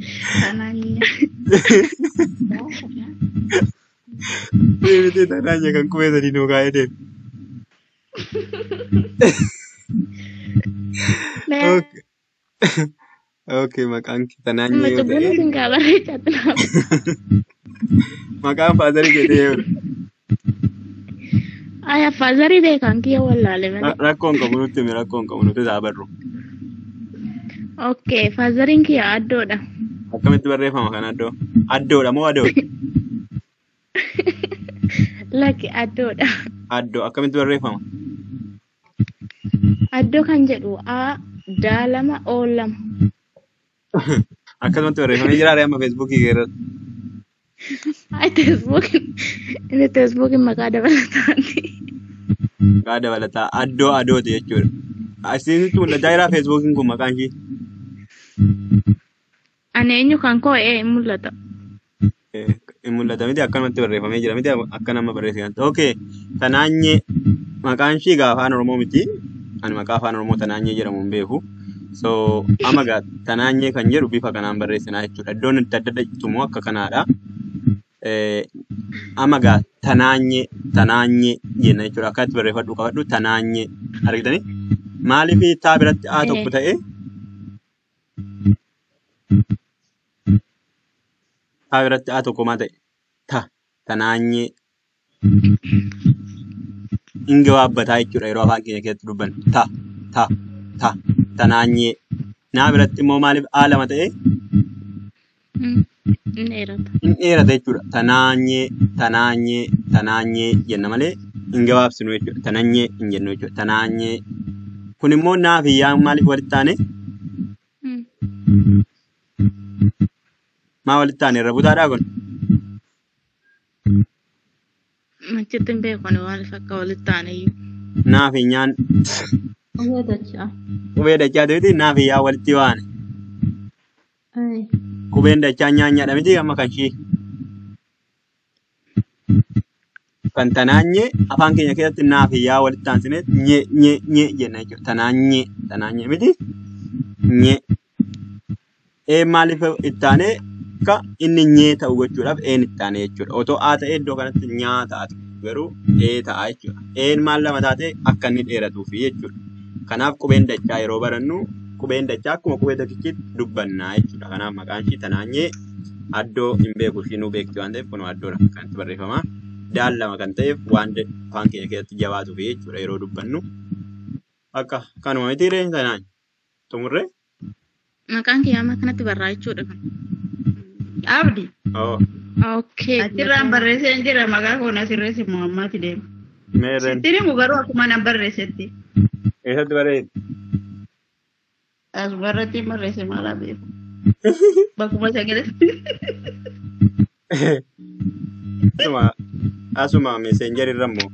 Miti tanaanye kan qubee sadii nuu kaa'ee deemu. Okay. Okay, maqaan kee Tanaanye Amma yoo cubbuun ta'e, isin kaa barreechaa tunaaf. maqaan faazarii kee ta'ee jiru. Ay, afaazarii beekan kiyya wallaale malee. Rakkoon qabu nutti himi, rakkoon qabu nutti isaa barru. Okay, faazariin kiyya addoodha. Akkamitti barreeffama kan addoo? Addoodha moo adoodha? Lakki addoodha. Addoo akkamitti barreeffama? Addoo kan jedhu A daalama O lama. Akkasumatti barreeffamee jiraare amma feesbuukii keerratti. Ay, teesbuukiin maqaa dabalataati. Maqaa dabalataa addoo adooti jechuudha. Asinitti mul'achaa jira feesbuukiin kun maqaan ishii. Ani eenyu kan koo hin mul'ata. Hin mul'ata miti akkanumatti barreeffamee jira miti akka nama barreessan. Okay, Tanaanyee maqaan ishii egaa afaan Oromoo miti. Ani maqaa afaan Oromoo Tanaanyee jedhamu hin beeku. So amma egaa Tanaanyee kan jedhu bifa kanaan barreessinaa jechuudha. Iddoon itti adda adda immoo akka kanaadha. Amma egaa Tanaanyee jenna jechuudha. Akka itti barreeffadhu qabadhu Tanaanyee argitanii? Maaliif taa biratti A tokko ta'e? Taa biratti A tokko maa ta'e? Tanaanyee. Hin gabaabbataa jechuudha yeroo afaan keenya keessatti dubbannu. Tanaanyee. Naa biratti immoo maaliif A lama ta'e? Hin dheerata. Hin dheerata jechuudha. Tanaanyee jenna malee hin gabaabsinu jechuudha. Tanaanyee hin jennu jechuudha. Tanaanyee. Kun immoo naa fi yaa maaliif walitti taane? Maa walitti taane irra butaadhaa kun? Machitti hin beekan maaliif akka walitti taaneyyuu. Naa fi nyaan Qubee dachaa. qubee dachaa ta'eeti naa fi yaa walitti waane. Qubeen dachaa nyaanyaadha miti amma kan ishii. Kan tanaanyee afaan keenya keessatti naaf yaa walitti aansinee nye jenna jechuudha. Tanaanyee miti nye. Maaliif ittaanee ka inni nyee ta'u gochuudhaaf ittaanee jechuudha. Otoo ta'ee iddoo kanatti nyaa taatu garuu ta'a jechuudha. Maal lama taatee akka inni dheeratuufi jechuudha. Kanaaf qubeen dachaa yeroo barannu qubeen dachaa akkuma qubee tokkichitti dubbannaa jechuudha. Kanaaf maqaan ishii tanaanyee addoo hin beeku ishii nuu beekti waan ta'eef kun addoodha kan itti barreeffama. Daan lama kan ta'eef waan afaan keenya keessatti jabaatuufi jechuudha yeroo dubbannu. Akka kanuma miti reen tanaan xumurree. Maqaan kiyyaa amma kanatti barraa jechuudha kan. Abdi. Okay. Achirraan barreessee hin jira maqaa koo na sirreessi Muhammaad deema. Meerren. Sittini mugaruu akkuma nan barreessetti. Eessatti barreessi? As barratti barreesse maalaa beeku. Bakkuma sagaletti. Asuma messenjeri irra immoo.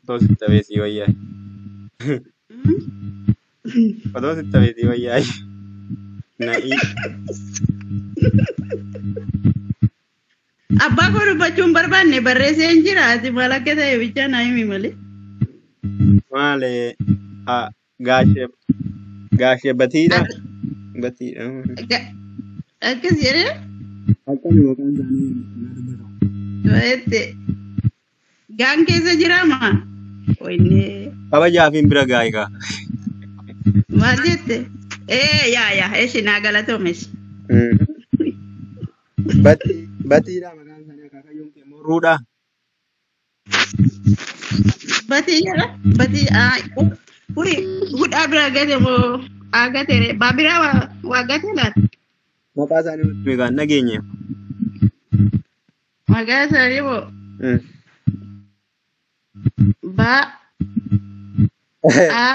Otoo sitti tabeessii wayyaa. Otoo sitti tabeessii wayyaa. Na'ii. Abbaa koo dubbachuun barbaanne barreessee hin jira ati maal akka ta'e bichaa naa himi malee. Maalee gaashee batiidha. Batiidha. Akkas jedhee. Akkami maqaan isaanii Waete. Gaan keessa jiraama. Oynee. kabajaa fi bira gaayikaa. Maal jette? Yaa eeshi naa galatoomes. Batiidha maqaan isaanii akaakayyoon kee morruudha. Batii jala batii uri hudhaa bira gate moo agate baabira waa gate laata? Maqaa isaanii nutti beekan nageenye. Maqaa isaanii moo ba a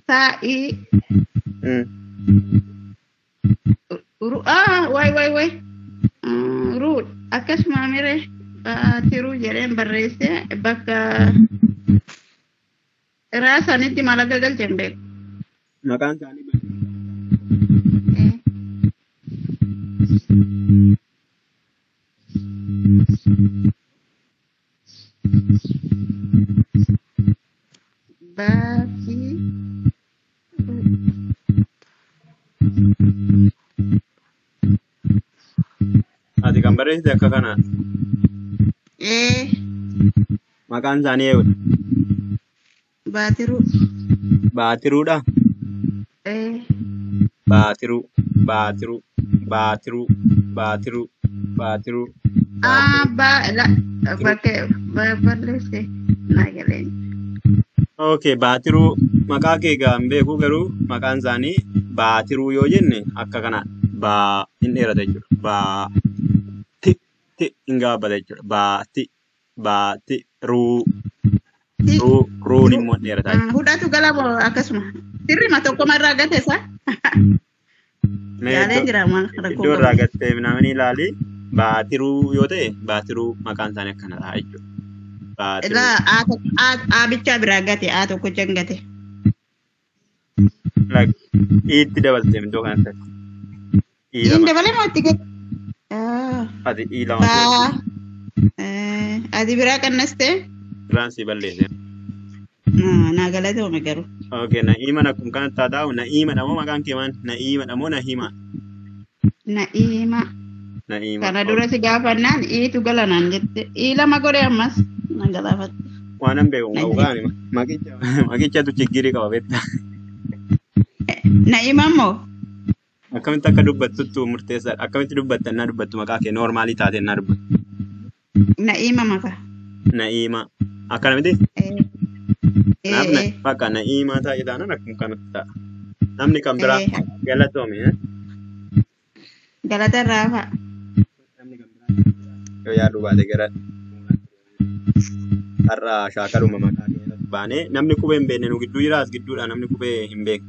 ta'i way ruud akkasuma mire tiruu jedheen barreesse bakka raasanitti maal akka galche hin beeku. Maqaan isaanii Bati ati kan barreessite akka kanaan. Maqaan isaanii eewudha. Baatiruu. Baatiruudha. Baatiruu. Barreesse naa galeen. Okay, Baatiruu maqaa kee hin beeku garuu maqaan isaanii Baatiruu yoo jenne akka kana baa hin dheerata jechuudha. Baati hin gaabbata jechuudha. Ruun immoo dheerata jechuudha. Hudhatu galamoo akkasuma. Sirrima tokkomarraa gate isaa. Yaaleen jira maal Iddoo irraa gattee namni ilaali. Baatiruu yoo ta'e Baatiruu maqaan isaanii akkana ta'a jechuudha. Abichaa biraa gate tokkocha hin gate. Itti dabalte iddoo kanatti. Inni dabalee moo itti gate? Ati lama. Ati biraa qannastee? Biraan si balleesse. Naa galatoome garuu. Okay, Na'iiman akkuma kanatti haa ta'u. Na'iimadha moo maqaan kee maal? Na'iimadha moo Nahima? Na'iima. Kana dura si gaafannaan iitu galanaan jette. Lama godhe ammas na galaafatte. Waan an beeku qabu gaani maqichatu chiggirii qaba beektaa. Na'iima moo? Akkamitti akka dubbattuttu murteessaadha. Akkamitti dubbatta innaa dubbattu maqaa kee noormaalii taate innaa dubbattu. Na'iima maqaa. Na'iima. Akkana miti? Bakka Na'iimaa taa'ee taanaan akkuma kanatti ta'a. Namni kan biraa galatoome. Galata irraa fa'a. Yoo yaaduu baate gara har'a shaakaluma maqaa keenyatti baanee namni qubee hin beekne nu gidduu jiraas gidduudha namni qubee hin beekne.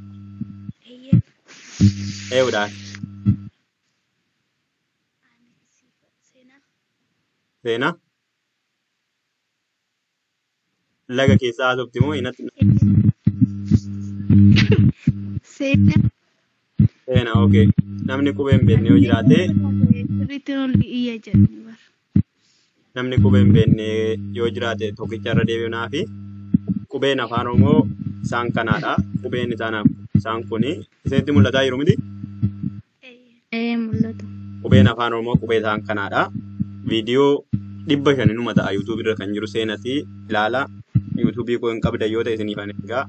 Eewudhaan. Seenaa. Laga keessaa haasofti moo hinatti? Seenaa. Seenaa, okay. Namni qubee hin beekne yoo jiraate Sirriitti olli iyya jedhanii bara. Namni qubee hin beekne yoo jiraate tokkicha irra deebi'unaa fi qubeen afaan Oromoo isaan kanaadha. Qubeen isaan kuni isinitti mul'ataa jiru miti? Mul'ata. Qubeen afaan Oromoo qubee isaan kanaadha. Viidiyoo 500 numa ta'a YouTube irra kan jiru seenatii ilaala. YouTube koo hin qabda yoo ta'e isiniifan ergaa.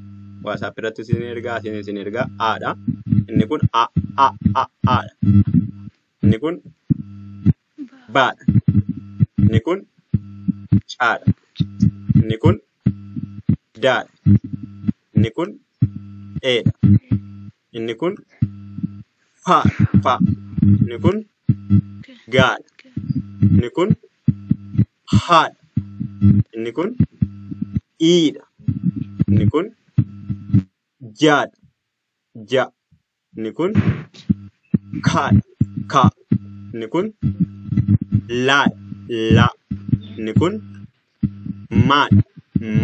WhatsApp irratti isin ergaa A'dha. Inni kun A'dha. Inni kun Ba'dha. Inni kun C'dha. Inni kun Da'dha. Inni kun E'dha. Inni kun Fa'dha. Inni kun Ga'dha. Inni kun Ha'dha. Inni kun I'dha. Inni kun Ja'dha. Ja. Inni kun Ka'dha. Ka. Inni kun La'dha. La. Inni kun Ma'dha.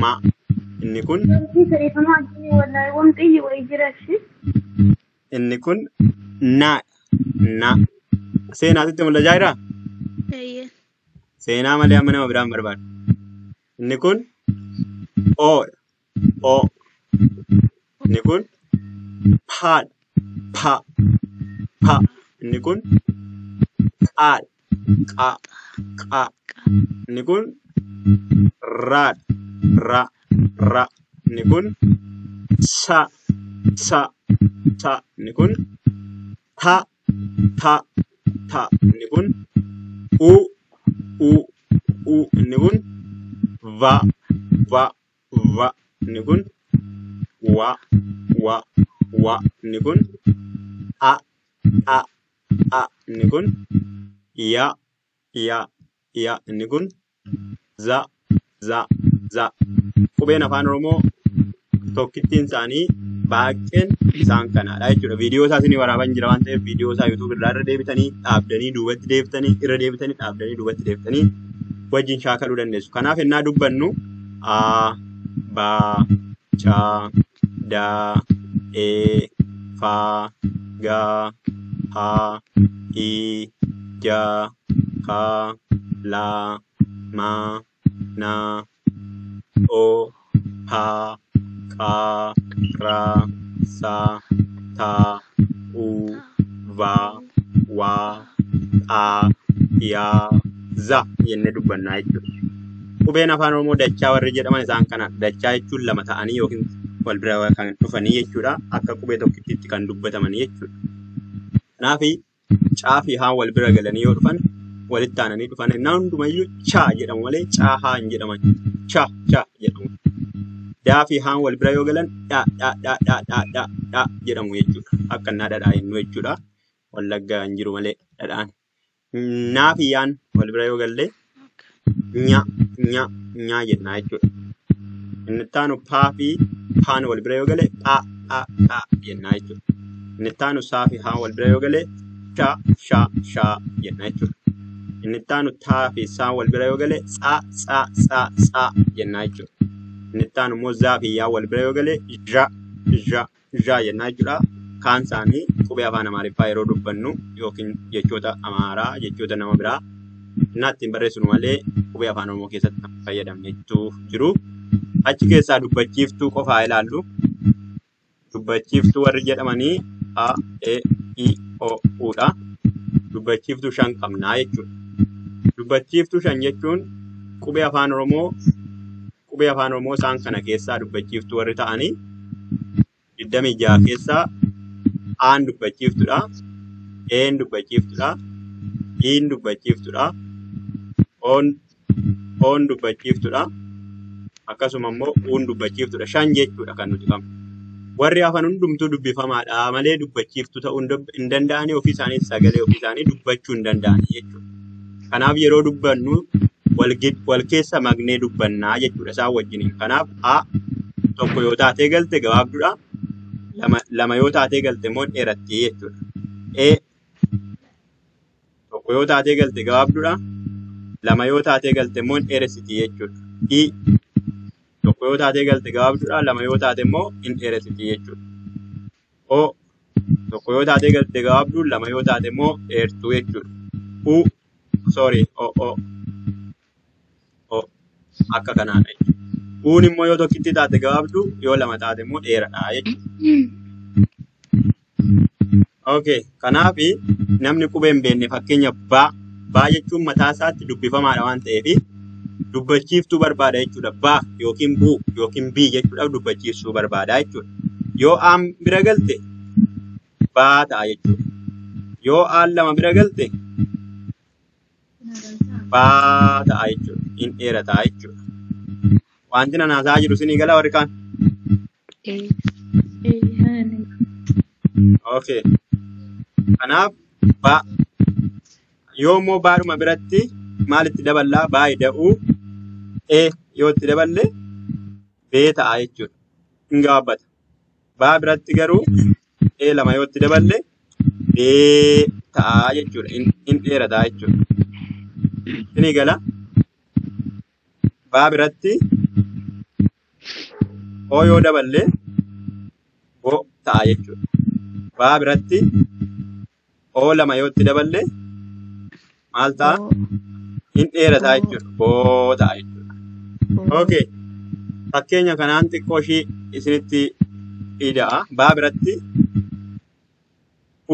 Ma. Inni kun inni kun Na'dha. Na. Seenaatitti mul'achaa jira? Seenaa malee amma nama biraan barbaadu. Inni kun O'dha. O. Inni kun Pa'dha. Pa. Pa. Inni kun Qa'dha. Qa. Qa. Inni kun Ra'dha. Ra. Ra. Inni kun Sa. Sa. Sa. Inni kun Ta. Ta. Ta. Inni kun U. U. U. Inni kun Va. Va. Va. Inni kun Wa. Wa. Wa. Inni kun A. A. A. Inni kun Ya. Ya. Ya. Inni kun Za. Za. Za. Qubeen afaan Oromoo tokkittiin isaanii baay'een isaan kanaadha jechuudha. Viidiyoo isaa isinii waraaban jira waan ta'eef viidiyoo isaa YouTube irra deebitanii dhaabdanii duubatti deebitanii irra deebitanii dhaabdanii duubatti deebitanii wajjin shaakaluu dandeessu. Kanaaf ennaa dubbannu A, Ba, Ca, Da, E, Fa, Ga, Ha, I, Ja, Ka, La, Ma, Na, O, Pa, Ka, Ra, Sa, Ta, U, Va, Wa, A, Ya, Za jennee dubbannaa jechuudha. Qubeen afaan Oromoo dachaa warri jedhaman isaan kana. Dachaa jechuun lama ta'anii yookiin wal bira kan dhufanii jechuudha. Akka qubee tokkittiitti kan dubbataman jechuudha. Kanaaf Caa fi Haan wal bira galanii yoo dhufan walitti aananii dhufan innaa hundumayyuu Caa jedhamu malee Caa Haa hin jedhaman. Caa jedhamu. Daa fi Haan wal bira yoo galan Dhaa jedhamu jechuudha. Akka innaa dhadhaa jennu jechuudha. Wallaggaa hin jiru malee dhadhaan. Naa fi Yaan wal bira yoo galle Nya jennaa jechuudha. Inni itti aanu Paa fi Paan wal bira yoo gale Phaa jennaa jechuudha. Inni itti aanu Saa fi Haan wal bira yoo gale Shaa jennaa jechuudha. Inni itti aanu Taa fi Saa wal bira yoo gale Tsaa jennaa jechuudha. Inni itti aanu immoo Zaa fi Yaa wal bira yoo gale Zhaa jennaa jechuudha. Kaan isaanii qubee afaan Amaariffaa yeroo dubbannu yookiin jechoota Amaaraa jechoota nama biraa innaa ittiin barreessinu malee qubee afaan Oromoo keessatti kan fayyadamnechuu jiru. Achi keessaa dubbachiiftuu qofaa ilaallu. Dubbachiiftuu warri jedhamanii A, E, I, O, Uudha. Dubbachiiftuu 5 qabnaa jechuudha. Dubbachiiftuu 5 jechuun qubee afaan Oromoo isaan kana keessaa dubbachiiftuu warri ta'anii 26 keessaa Aan dubbachiiftuudha. Een dubbachiiftuudha. Iin dubbachiiftuudha. Oon dubbachiiftuudha. Akkasuma immoo Uun dubbachiiftuudha. 5 jechuudha kan nuti qabnu. Warri hafan hundumtuu dubbifamaadha malee dubbachiiftuu ta'uu hin danda'anii ofii isaanii sagalee ofii isaanii dubbachuu hin danda'anii jechuudha. Kanaaf yeroo dubbannu wal keessa magnee dubbannaa jechuudha isaan wajjiniin. Kanaaf A tokko yoo taatee galte gabaabduudha. Lama yoo taatee galte immoo dheeratti jechuudha. E tokko yoo taatee galte gabaabduudha. Lama yoo taatee galte immoo dheeressiti jechuudha. I tokko yoo taatee galte gabaabduudha. Lama yoo taate immoo hin dheeressiti jechuudha. O tokko yoo taatee galte gabaabduu. Lama yoo taate immoo dheertuu jechuudha. U sorry o akka kanaadha jechuudha. Uun immoo yoo tokkitti taate gabaabdu yoo lama taate immoo dheeradha jechuudha. Okay, kanaaf namni qubee hin beekne fakkeenya baa jechuun mataa isaatti dubbifamaadha waan ta'eef dubbachiiftuu barbaada jechuudha. Baa yookiin buu yookiin bii jechuudhaaf dubbachiiftuu barbaada jechuudha. Yoo aan bira galte baa ta'a jechuudha. Yoo aan lama bira galte baa ta'a jechuudha. In dheerata jechuudha. Wanti nan haasaa jiru isinii gala warri kaan? Okay. Kanaaf yoo immoo baadhuma biratti maalitti daballaa? Baay'ee da'uu yoo itti daballe bee ta'a jechuudha. Hin gabaabbata. Baa biratti garuu lama yoo itti daballe bee ta'a jechuudha. Hin dheerata jechuudha. Isinii gala? Baa biratti oo yoo daballe bo ta'a jechuudha. Baa biratti oo lama yoo itti daballe maal ta'a? Hin dheerata jechuudha. Boo ta'a jechuudha. Okay. Fakkeenya kanaan xiqqoo ishii isinitti ida'a. Baa biratti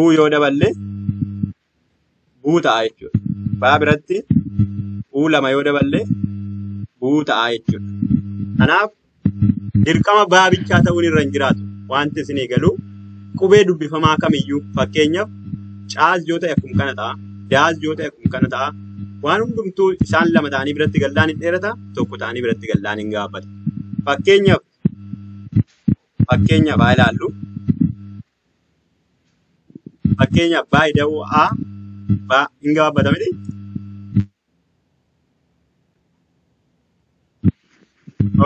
uu yoo daballe buu ta'a jechuudha. Baa biratti uu lama yoo daballe buu ta'a jechuudha. Kanaaf dirqama baabichaa ta'uun irra hin jiraatu. Wanti isinii galu qubee dubbifamaa kamiyyuu fakkeenyaaf caas yoo ta'e akkuma kana ta'a. Daas yoo ta'e akkuma kana ta'a. Waan hundumtuu isaan lama ta'anii biratti gallaan hin dheerata, tokko ta'anii biratti gallaan hin gabaabbata. Fakkeenyaaf haa ilaallu. Fakkeenyaaf baay'ee da'uu baa hin gabaabbata miti.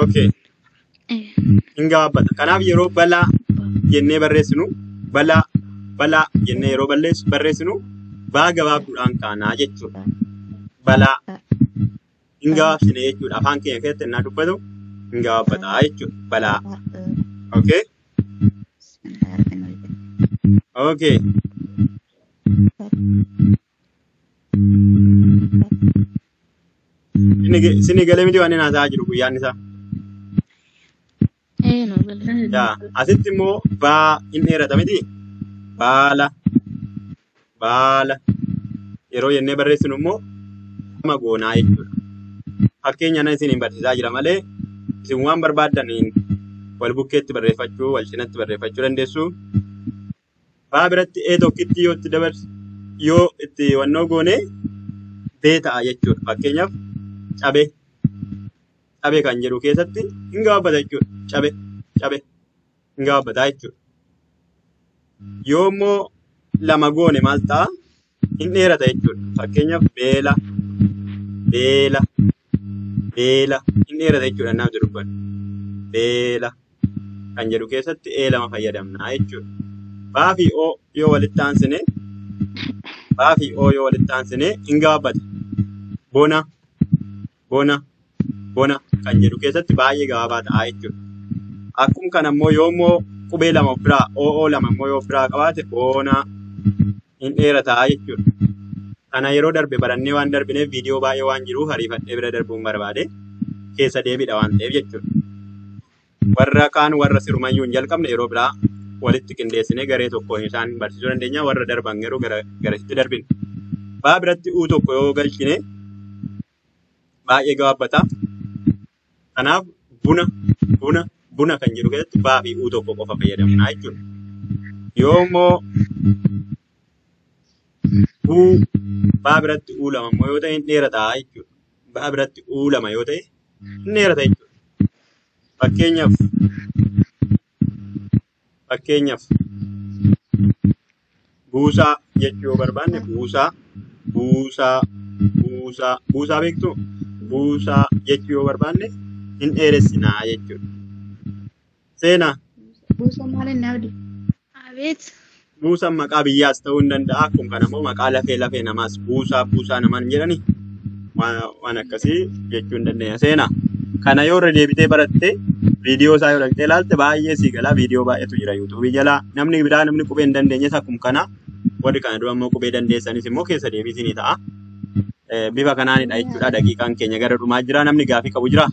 Okay. Hin gabaabbata. Kanaaf yeroo balaa jennee barreessinu balaa jennee yeroo barreessinu baa gabaabduudhaan kaanaa jechuudha. Balaa hin gabaabsine jechuudha. Afaan keenya keessatti innaa dubbatu hin gabaabbataa jechuudha. Balaa. Okay. Okay. Isinii galee miti waan inni haasaa jiru guyyaan isaa. Asitti immoo baa hin dheerata miti. Baala yeroo jennee barreessinu immoo nama goonaa jechuudha. Fakkeenya nan isiniin barsiisaa jira malee isin waan barbaaddaniin wal bukkeetti barreeffachuu, wal cinatti barreeffachuu dandeessu. Baa biratti tokkitti yoo itti wannoo goone bee ta'a jechuudha. Fakkeenyaaf cabee kan jedhu keessatti hin gabaabbata jechuudha. Cabee hin gabaabbataa jechuudha. Yoo immoo lama goone maal ta'a? Hin dheerata jechuudha. Fakkeenyaaf beela hin dheerata jechuudha. Naaf jedhu kun beela kan jedhu keessatti lama fayyadamna jechuudha. Baa fi oo yoo walitti aansine hin gabaabbata. Bona kan jedhu keessatti baay'ee gabaabaa ta'a jechuudha. Akkuma kana immoo yoo immoo qubee lama ofirraa oo lama immoo yoo ofirraa qabaate bona hin dheerataa jechuudha. Kana yeroo darbe barannee waan darbineef viidiyoo baay'ee waan jiruuf ariifadhee bira darbuun barbaade keessa deebiidha waan ta'eef jechuudha. Warra kaan warra sirumayyuu hin jalqabne yeroo biraa walitti qindeessinee garee tokkoon isaan barsiisuu dandeenya. Warra darban garuu garasitti darbina. Baa biratti uu tokko yoo galchine baay'ee gabaabbata. Kanaaf buna kan jedhu keessatti baa fi uu tokko qofa fayyadamna jechuudha. Yoo immoo baa biratti uu lama immoo yoo ta'e hin dheerata jechuudha. Baa biratti uu lama yoo ta'e hin dheerata jechuudha. Fakkeenyaaf buusaa jechuu yoo barbaanne buusaa beektu? Buusaa jechuu yoo barbaanne hin dheeressinaa jechuudha. Seenaa. Buusa maal inni abdi? Abeet. Buusaan maqaa biyyaas ta'uu hin danda'a. Akkuma kana immoo maqaa lafee namaas buusaa namaan jedhani waan akkasii jechuu hin dandeenya. Seenaa. Kana yoo irra deebitee baratte viidiyoo isaa yoo dhaqxee ilaalte baay'ee sii gala. Viidiyoo baay'eetu jira yuutuubii jalaa. Namni biraa namni qubee hin dandeenyes akkuma kana Warri kana dura immoo qubee dandeessanis immoo keessa deebiisinii ta'a. Bifa kanaanidha jechuudha daqiiqaan keenya gara dhumaa jira. Namni gaafii qabu jira?